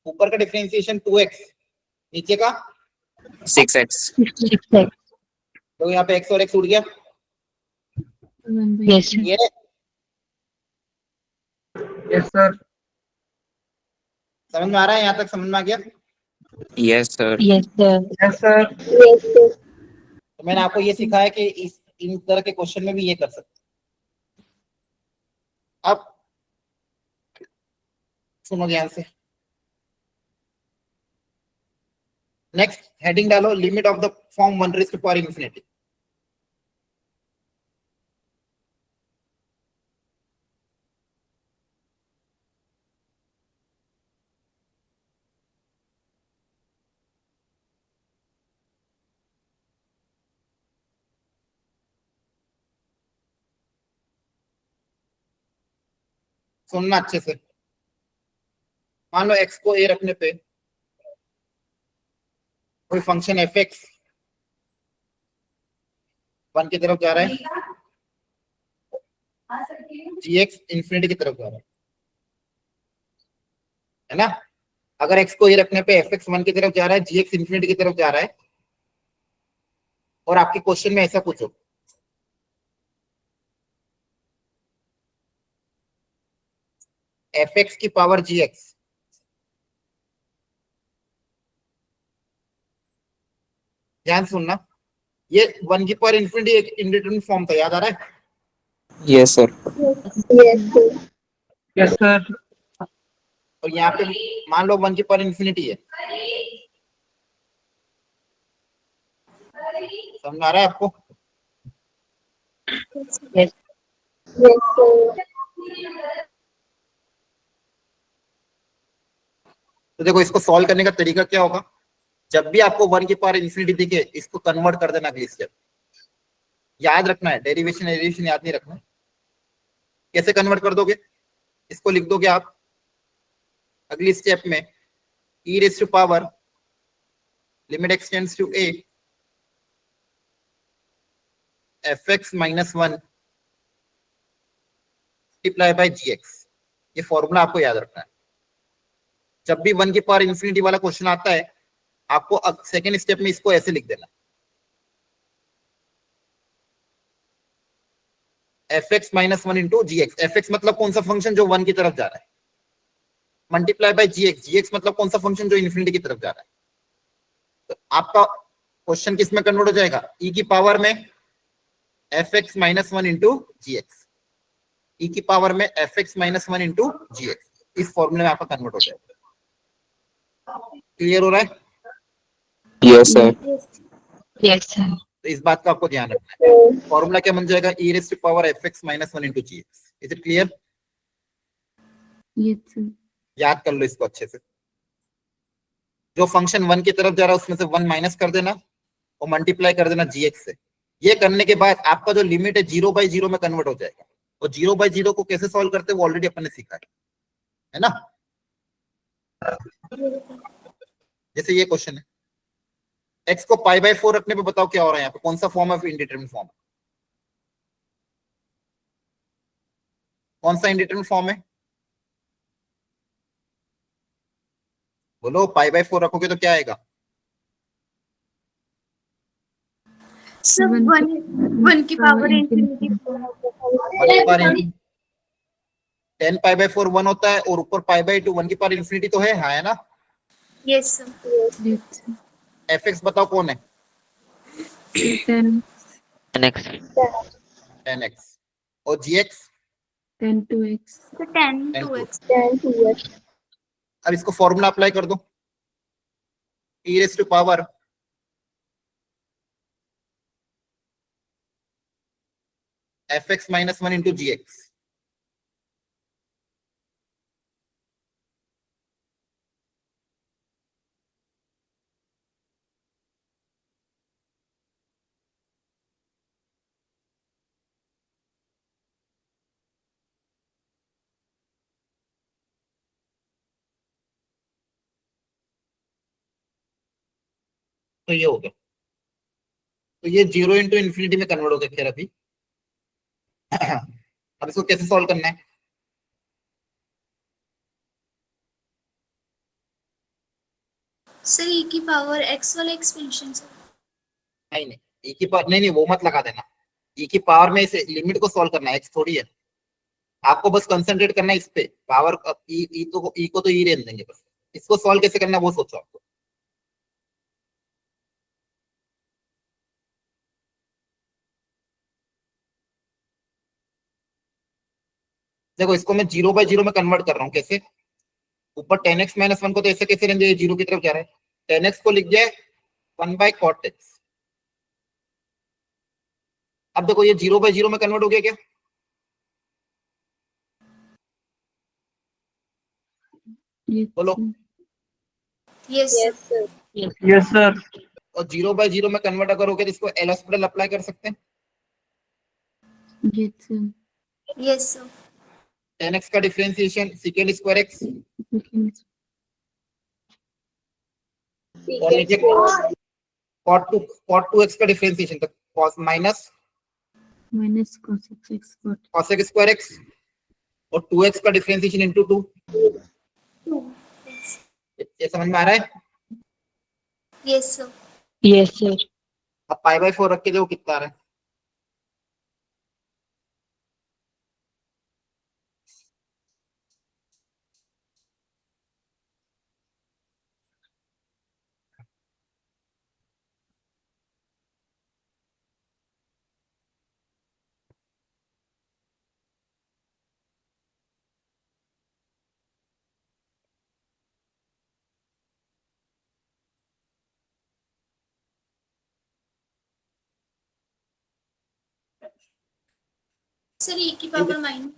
ऊपर का डिफरेंशिएशन 2x, नीचे का 6x. 6x. तो यहाँ पे x और x उड़ गया। 1 by Yes, sir. ये Yes sir. समझ में आ रहा है? यहाँ तक समझ में आ गया? Yes sir. Yes, sir. Yes sir. Yes, sir. तो मैंने आपको ये सिखाया कि इन तरह के क्वेश्चन में भी ये कर सकते। अब सुनो ध्यान से, नेक्स्ट हेडिंग डालो, limit of the form 1 raised to power infinity। सुनना अच्छे से। मान लो x को a रखने पे कोई फंक्शन f(x) 1 की तरफ जा रहा है, gx इंफिनिटी की तरफ जा रहा है ना। अगर x को ये रखने पे fx 1 की तरफ जा रहा है, gx इंफिनिटी की तरफ जा रहा है, और आपके क्वेश्चन में ऐसा पूछो fx की पावर gx, ध्यान सुनना, ये 1 की पावर इंफिनिटी एक इंडिटरमिनेट फॉर्म था, याद आ रहा है? Yes, sir. Yes, sir. Yes, sir. और यहाँ पे मान लो 1 की पावर इंफिनिटी है, समझ आ रहा है आपको? Yes, sir. तो देखो इसको सॉल्व करने का तरीका क्या होगा, जब भी आपको 1 की पावर इंफिनिटी दिखे इसको कन्वर्ट कर देना अगली स्टेप। याद रखना है, डेरिवेशन डेरिवेशन याद नहीं रखना। कैसे कन्वर्ट कर दोगे, इसको लिख दोगे आप अगली स्टेप में e raise to power limit x tends to a fx minus 1 multiply by gx। ये फॉर्मूला आपको याद रखना है। जब भी 1 की पावर इंफिनिटी वाला क्वेश्चन आता है आपको सेकेंड स्टेप में इसको ऐसे लिख देना, fx minus 1 into gx। fx मतलब कौन सा फंक्शन जो 1 की तरफ जा रहा है, मल्टीप्लाई बाय gx। gx मतलब कौन सा फंक्शन जो इन्फिनिटी की तरफ जा रहा है। तो आपका क्वेश्चन किस में कन्वर्ट हो जाएगा, e की पावर में fx minus 1 into gx, e की पावर में fx माइनस 1 इंटू gx। इस फॉर्मूले में आपका कन्वर्ट हो जाएगा। क्लियर हो रहा है? Yes, sir. Yes, sir. तो इस बात का आपको ध्यान रखना है। फॉर्मूला क्या बन जाएगा, e raise to power fx minus 1 into gx। Is it clear? Yes, sir. याद कर लो इसको अच्छे से। जो फंक्शन 1 की तरफ जा रहा है उसमें से 1 माइनस कर देना और मल्टीप्लाई कर देना gx से। ये करने के बाद आपका जो लिमिट है 0 बाई 0 में कन्वर्ट हो जाएगा। और 0 बाई 0 को कैसे सॉल्व करते हैं वो ऑलरेडी अपन ने सीखा है ना? जैसे ये क्वेश्चन है, x को पाई बाय 4 रखने पे बताओ क्या हो रहा है यहाँ पे, कौन सा फॉर्म है इंडिटरमिनेट फॉर्म, कौन सा इंडिटरमिनेट फॉर्म है? बोलो, पाई बाय 4 रखोगे तो क्या आएगा? सर वन की पावर इंफिनिटी। 10 पाई बाय 4 1 होता है और ऊपर पाई बाय 2 1 की पावर इंफिनिटी तो है, हाँ है ना? Yes sir. Yes, sir. fx बताओ कौन है? 10, 10x और gx 10 to x. तो 10 2x। 10 to x. अब इसको फॉर्मूला अप्लाई कर दो, e raise to power fx minus 1 into gx। तो ये हो गया, तो ये 0 इंटू इन्फिनिटी में कन्वर्ट हो गया। खैर अभी अब इसको कैसे सॉल्व करना है, सर e की पावर x वाला एक्सपेंशन सर। नहीं नहीं e की पावर नहीं वो मत लगा देना, e की पावर में इसे लिमिट को सॉल्व करना है, x थोड़ी है। आपको बस कंसंट्रेट करना है इस पे, पावर e को तो e रहने देंगे, बस इसको सॉल्व कैसे करना है वो सोचो आपको। देखो इसको मैं 0 बाई 0 में कन्वर्ट कर रहा हूँ, कैसे? ऊपर 10x माइनस 1 को तो ऐसे कैसे रहने देंगे, 0 की तरफ जा रहा है। 10x को लिख दिया 1 बाई cot x। अब देखो ये 0 बाई 0 में कन्वर्ट हो गया क्या? Yes, बोलो। sir. Yes Yes, sir. sir. Yes, sir. और 0 बाई 0 में कन्वर्ट करोगे तो इसको एल हॉस्पिटल अप्लाई कर सकते हैं। Yes, sir. Yes sir. 10x का differentiation second square x Second. और नीचे cot 2x का डिफरेंशिएशन, तो cos minus Minus cos x got cos x square x और 2x का डिफरेंशिएशन इनटू 2। ये समझ में आ रहा है? Yes sir. Yes, sir. अब पाई बाय 4 रख के देखो कितना आ रहा है। सर e की पावर माइनस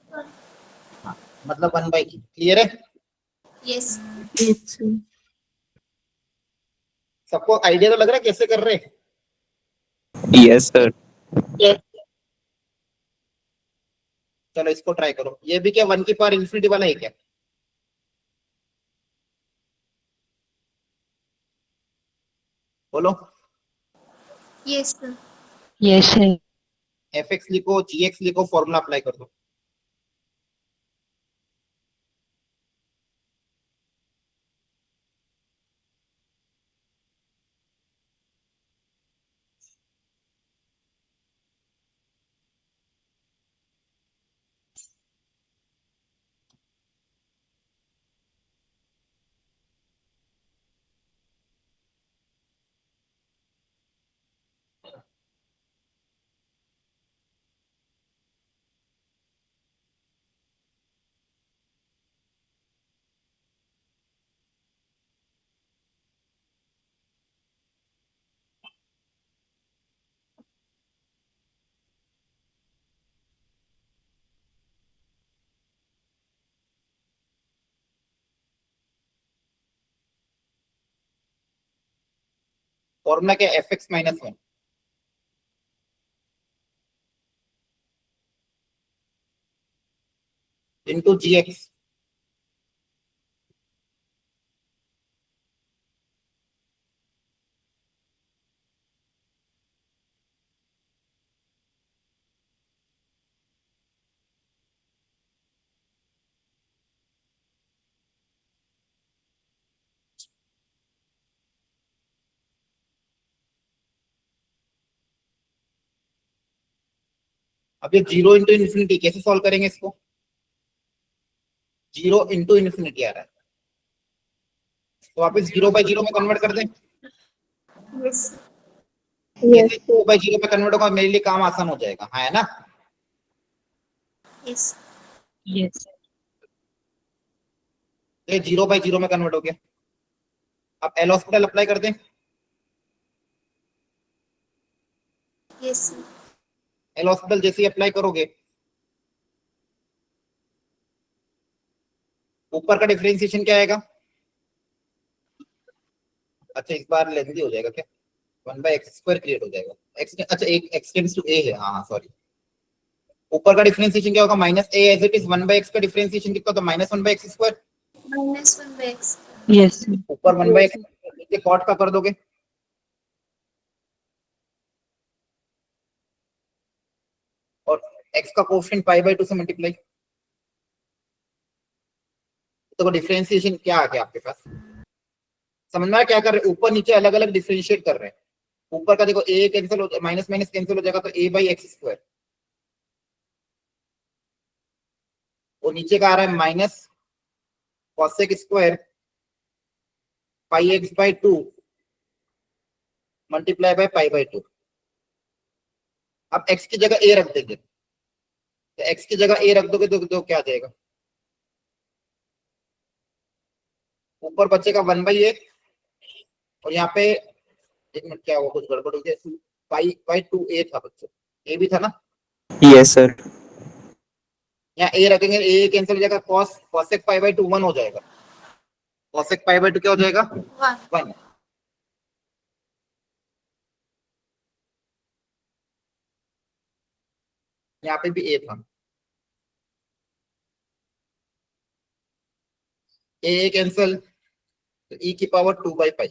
मतलब 1 बाई क्लियर है? यस। Yes, sir. सबको आइडिया तो लग रहा है कैसे कर रहे हैं? Yes, sir. Yes. चलो इसको ट्राई करो। ये भी क्या 1 की पावर इंफिनिटी वाला है क्या? बोलो। Yes sir. Yes, sir. fx लिखो, gx लिखो, फॉर्मूला अप्लाई कर दो। फॉर्मूला क्या? fx minus 1 into gx। अब ये 0 इंटू इन्फिनिटी कैसे सॉल्व करेंगे इसको? 0 इंटू इन्फिनिटी आ रहा है, तो वापस 0 बाई 0 में कन्वर्ट कर दें। यस Yes, जैसे sir. 0 बाई 0 में कन्वर्ट होगा मेरे लिए काम आसान हो जाएगा, हाँ है ना? यस। Yes. ये 0 बाई 0 में कन्वर्ट हो गया। अब एल हॉस्पिटल अप्लाई कर दें। यस एल हॉस्पिटल जैसे ही अप्लाई करोगे, ऊपर का डिफरेंशिएशन क्या आएगा? अच्छा इस बार लेंथी हो जाएगा क्या? 1 बाई एक्स स्क्वायर क्रिएट हो जाएगा। एक्स अच्छा एक एक्स टेंड्स टू ए है, हाँ सॉरी। ऊपर का डिफरेंशिएशन क्या होगा? Minus a as it is. 1 by x का डिफरेंशिएशन कितना होता है? Minus 1 by x square. Minus 1 by x. Yes, sir. ऊपर 1 बाई एक्स नीचे कॉट का कर दोगे, और एक्स का कोएफिशिएंट पाई बाई 2 से मल्टीप्लाई। तो डिफरेंशिएशन क्या आ गया आपके पास? समझ में आया क्या कर रहे हैं? ऊपर नीचे अलग अलग डिफरेंशिएट कर रहे हैं। ऊपर का देखो ए कैंसिल हो, माइनस माइनस कैंसिल हो जाएगा, तो ए बाई एक्स स्क्वायर। और नीचे का आ रहा है minus cosec square pi x by 2 multiply by pi by 2। अब x की जगह a रख देंगे, तो x की जगह a रख दोगे तो क्या आ जाएगा? ऊपर बचेगा 1 बाई ए, और यहाँ पे एक मिनट क्या हुआ, कुछ गड़बड़ हो गई। पाई बाई 2 a था बच्चों, a भी था ना? Yes, sir. यहाँ a रखेंगे, a कैंसिल हो जाएगा, cos cosec पाई बाई 2 1 हो जाएगा। cosec पाई बाई 2 क्या हो जाएगा? 1। यहाँ पे भी a था, a कैंसिल, तो e की पावर 2 बाई पाई।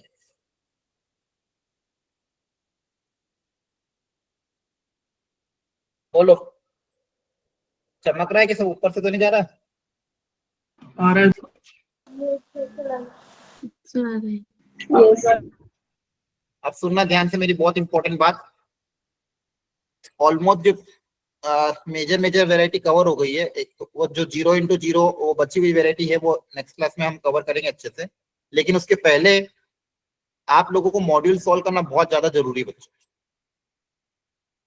बोलो चमक रहा है कि सब ऊपर से तो नहीं जा रहा? और सर आ रहे हैं। Yes, sir. अब सुनना ध्यान से मेरी बहुत इंपॉर्टेंट बात। ऑलमोस्ट जो मेजर मेजर वेराइटी कवर हो गई है। एक तो वो जो 0x0 वो बची हुई वेराइटी है वो नेक्स्ट क्लास में हम कवर करेंगे अच्छे से। लेकिन उसके पहले आप लोगों को मॉड्यूल सॉल्व करना बहुत ज्यादा जरूरी है बच्चों।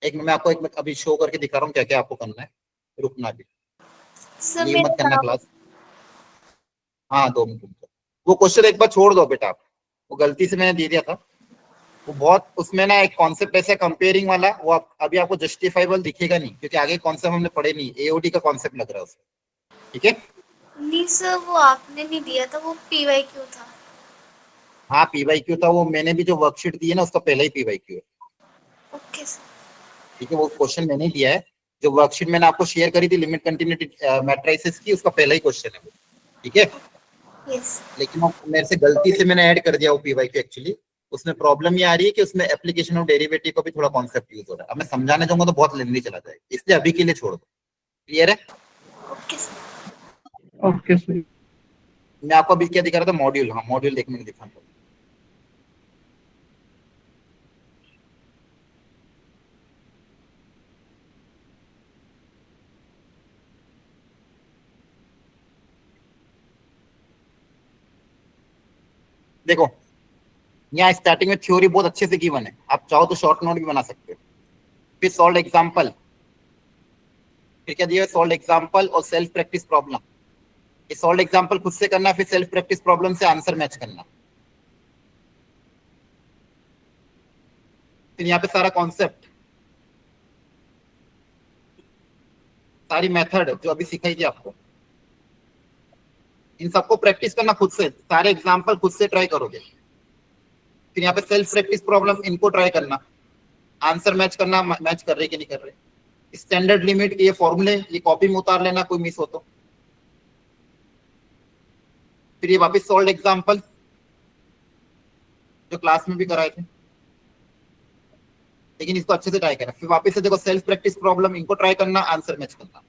एक मैं आपको एक अभी शो करके दिखा रहा हूँ क्या क्या आपको करना है। रुकना भी, सर लीव मत मेरा करना नाम क्लास। हाँ 2 मिनट रुक जाओ। वो क्वेश्चन एक बार छोड़ दो बेटा, आप वो गलती से मैंने दे दिया था। वो बहुत उसमें ना एक कॉन्सेप्ट ऐसा कंपेयरिंग वाला, वो अभी आपको जस्टिफाइबल दिखेगा नहीं क्योंकि आगे कॉन्सेप्ट हमने पढ़े नहीं। एओडी का कॉन्सेप्ट लग रहा है उसमें, ठीक है। नहीं सर, वो आपने नहीं दिया था, वो PYQ था। हाँ PYQ था, वो मैंने भी जो वर्कशीट दी है ना उसका पहला ही PYQ है, ओके सर। ठीक है। वो क्वेश्चन मैंने दिया है, जो वर्कशीट मैंने आपको शेयर करी थी लिमिट कंटिन्यूटी मैट्रिसेस की, उसका पहला ही क्वेश्चन है वो, ठीक है। यस। लेकिन वो मेरे से गलती से मैंने ऐड कर दिया वो PYQ। एक्चुअली उसमें प्रॉब्लम ये आ रही है कि उसमें एप्लीकेशन ऑफ डेरिवेटिव का भी थोड़ा कॉन्सेप्ट यूज हो रहा है। अब मैं समझाने जाऊंगा तो बहुत लेंदी चला जाएगा, इसलिए अभी के लिए छोड़ दो। क्लियर है? Okay sir. Okay, sir. मैं आपको अभी क्या दिखा रहा था, मॉड्यूल। हाँ मॉड्यूल देखने को दिखा। देखो यहाँ स्टार्टिंग में थ्योरी बहुत अच्छे से गिवन है, आप चाहो तो शॉर्ट नोट भी बना सकते हो। फिर सॉल्व एग्जांपल, फिर क्या दिया है, सॉल्व एग्जांपल और सेल्फ प्रैक्टिस प्रॉब्लम। ये सॉल्व एग्जांपल खुद से करना, फिर सेल्फ प्रैक्टिस प्रॉब्लम से आंसर मैच करना। फिर यहाँ पे सारा कॉन्सेप्ट, सारी मेथड जो अभी सिखाई थी आपको, इन सबको प्रैक्टिस करना खुद से, सारे एग्जांपल खुद से ट्राई करोगे। फिर यहाँ पे सेल्फ प्रैक्टिस प्रॉब्लम, इनको ट्राई करना, आंसर मैच करना, मैच कर रहे कि नहीं कर रहे। स्टैंडर्ड लिमिट ये फॉर्मूले ये कॉपी में उतार लेना, कोई मिस हो तो। फिर ये वापस सॉल्व एग्जांपल जो क्लास में भी कराए थे, लेकिन इसको अच्छे से ट्राई करना। फिर वापस से देखो सेल्फ प्रैक्टिस प्रॉब्लम, इनको ट्राई करना, आंसर मैच करना।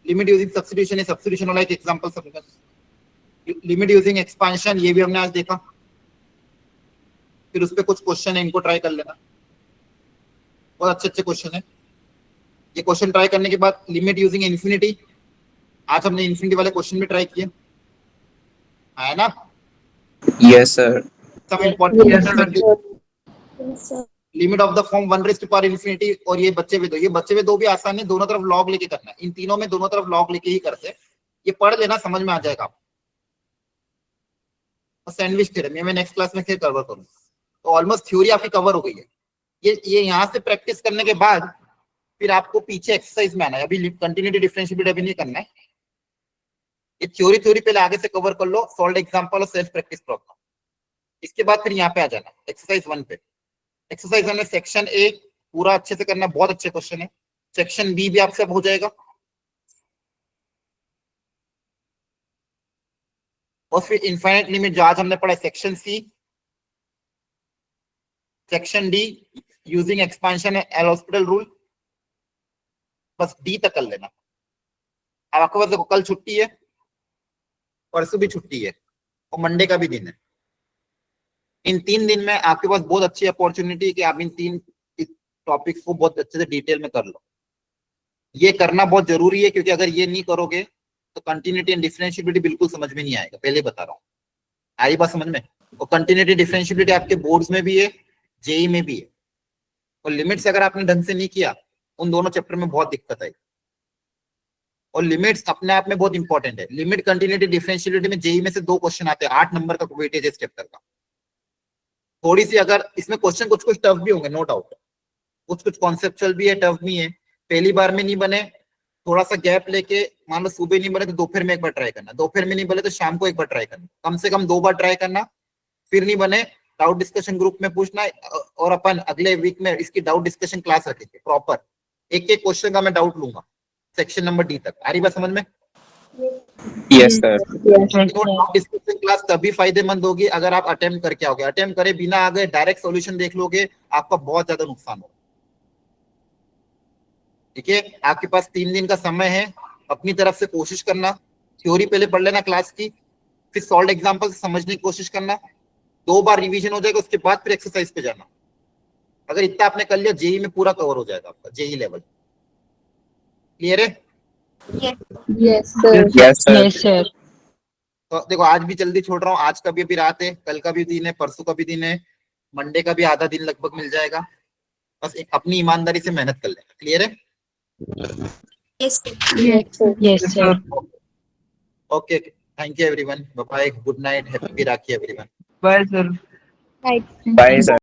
लिमिट यूजिंग सब्स्टिट्यूशन, ये सब्स्टिट्यूशन वाला एक एग्जांपल सब। लिमिट यूजिंग एक्सपांशन, ये भी हमने आज देखा। फिर उस पे कुछ क्वेश्चन है, इनको ट्राई कर लेना, बहुत अच्छे अच्छे क्वेश्चन है। ये क्वेश्चन ट्राई करने के बाद लिमिट यूजिंग इन्फिनिटी, आज हमने इन्फिनिटी वाले क्वेश्चन भी ट्राई किए, है ना। Yes, sir. सब important Yes, sir. Yes sir. Limit of the form 1/(∞) और ये बच्चे भी दो, ये बच्चे भी दो भी आसान है, दोनों तरफ लॉग लेके करना है। इन तीनों में दोनों तरफ लॉग लेके ही करते हैं। ये पढ़ लेना, समझ में आ जाएगा आपको। सैंडविच थ्योरम ये मैं नेक्स्ट क्लास में फिर कवर करूंगा। तो ऑलमोस्ट थ्योरी आपकी कवर हो गई है। ये यहाँ से प्रैक्टिस करने के बाद फिर आपको पीछे एक्सरसाइज में आना है। अभी कंटिन्यूटी डिफरेंशिएबिलिटी अभी नहीं करना है। ये थ्योरी थ्योरी पहले आगे से कवर कर लो, सॉल्व एग्जांपल और सेल्फ प्रैक्टिस प्रॉब्लम। इसके बाद फिर यहाँ पे आ जाना एक्सरसाइज 1 पे। एक्सरसाइज 1 में सेक्शन ए पूरा अच्छे से करना, बहुत अच्छे क्वेश्चन है। सेक्शन बी भी आपसे हो जाएगा, और फिर इनफाइनाइट लिमिट जो आज हमने पढ़ा, section C, section D using expansion L'Hospital rule, बस डी तक कर लेना। अब आपके पास देखो कल छुट्टी है, परसों भी छुट्टी है, और मंडे का भी दिन है। इन 3 दिन में आपके पास बहुत अच्छी अपॉर्चुनिटी है कि आप इन 3 टॉपिक्स को बहुत अच्छे से डिटेल में कर लो। ये करना बहुत जरूरी है, क्योंकि अगर ये नहीं करोगे तो कंटिन्यूटी एंड डिफरेंशिएबिलिटी बिल्कुल समझ में नहीं आएगा, पहले बता रहा हूँ। आई बात समझ में? और कंटिन्यूटी डिफरेंशिएबिलिटी आपके बोर्ड्स में भी है, जेई में भी है। और लिमिट्स अगर आपने ढंग से नहीं किया, उन दोनों चैप्टर में बहुत दिक्कत आई। और लिमिट्स अपने आप में बहुत इंपॉर्टेंट है। लिमिट कंटिन्यूटी डिफरेंशिएबिलिटी में जेई में से 2 क्वेश्चन आते हैं, 8 नंबर का वेटेज है इस चैप्टर का। थोड़ी सी अगर इसमें क्वेश्चन कुछ कुछ टफ भी होंगे, नो डाउट, कुछ कुछ कॉन्सेप्चुअल भी है, टफ भी है। पहली बार में नहीं बने, थोड़ा सा गैप लेके, मान लो सुबह नहीं बने तो दोपहर में एक बार ट्राई करना, दोपहर में नहीं बने तो शाम को एक बार ट्राई करना, कम से कम 2 बार ट्राई करना। फिर नहीं बने, डाउट डिस्कशन ग्रुप में पूछना, और अपन अगले वीक में इसकी डाउट डिस्कशन क्लास रखेंगे प्रॉपर। एक एक क्वेश्चन का मैं डाउट लूंगा सेक्शन नंबर डी तक। आ रही बात समझ में? Yes, sir. Doubt discussion class तभी फायदेमंद होगी अगर आप अटेम्प्ट करके आओगे। अटेम्प्ट करे बिना आ गए डायरेक्ट सॉल्यूशन देख लोगे, आपका बहुत ज्यादा नुकसान होगा। ठीक है, आपके पास 3 दिन का समय है, अपनी तरफ से कोशिश करना। थ्योरी पहले पढ़ लेना क्लास की, फिर सॉल्व एग्जांपल समझने की कोशिश करना, 2 बार रिवीजन हो जाएगा, उसके बाद फिर एक्सरसाइज पे जाना। अगर इतना आपने कर लिया जेई में पूरा कवर हो जाएगा आपका, जेई लेवल। क्लियर है? Yes, sir. Yes, sir. Yes, sir. तो देखो आज भी जल्दी छोड़ रहा हूँ, आज का भी अभी रात है, कल का भी दिन है, परसों का भी दिन है, मंडे का भी आधा दिन लगभग मिल जाएगा। बस एक अपनी ईमानदारी से मेहनत कर लेना। क्लियर है? Yes, sir. Yes, sir. Yes, sir. Okay, thank you everyone, bye bye, good night, happy Rakhi everyone. Bye, sir. Bye, sir.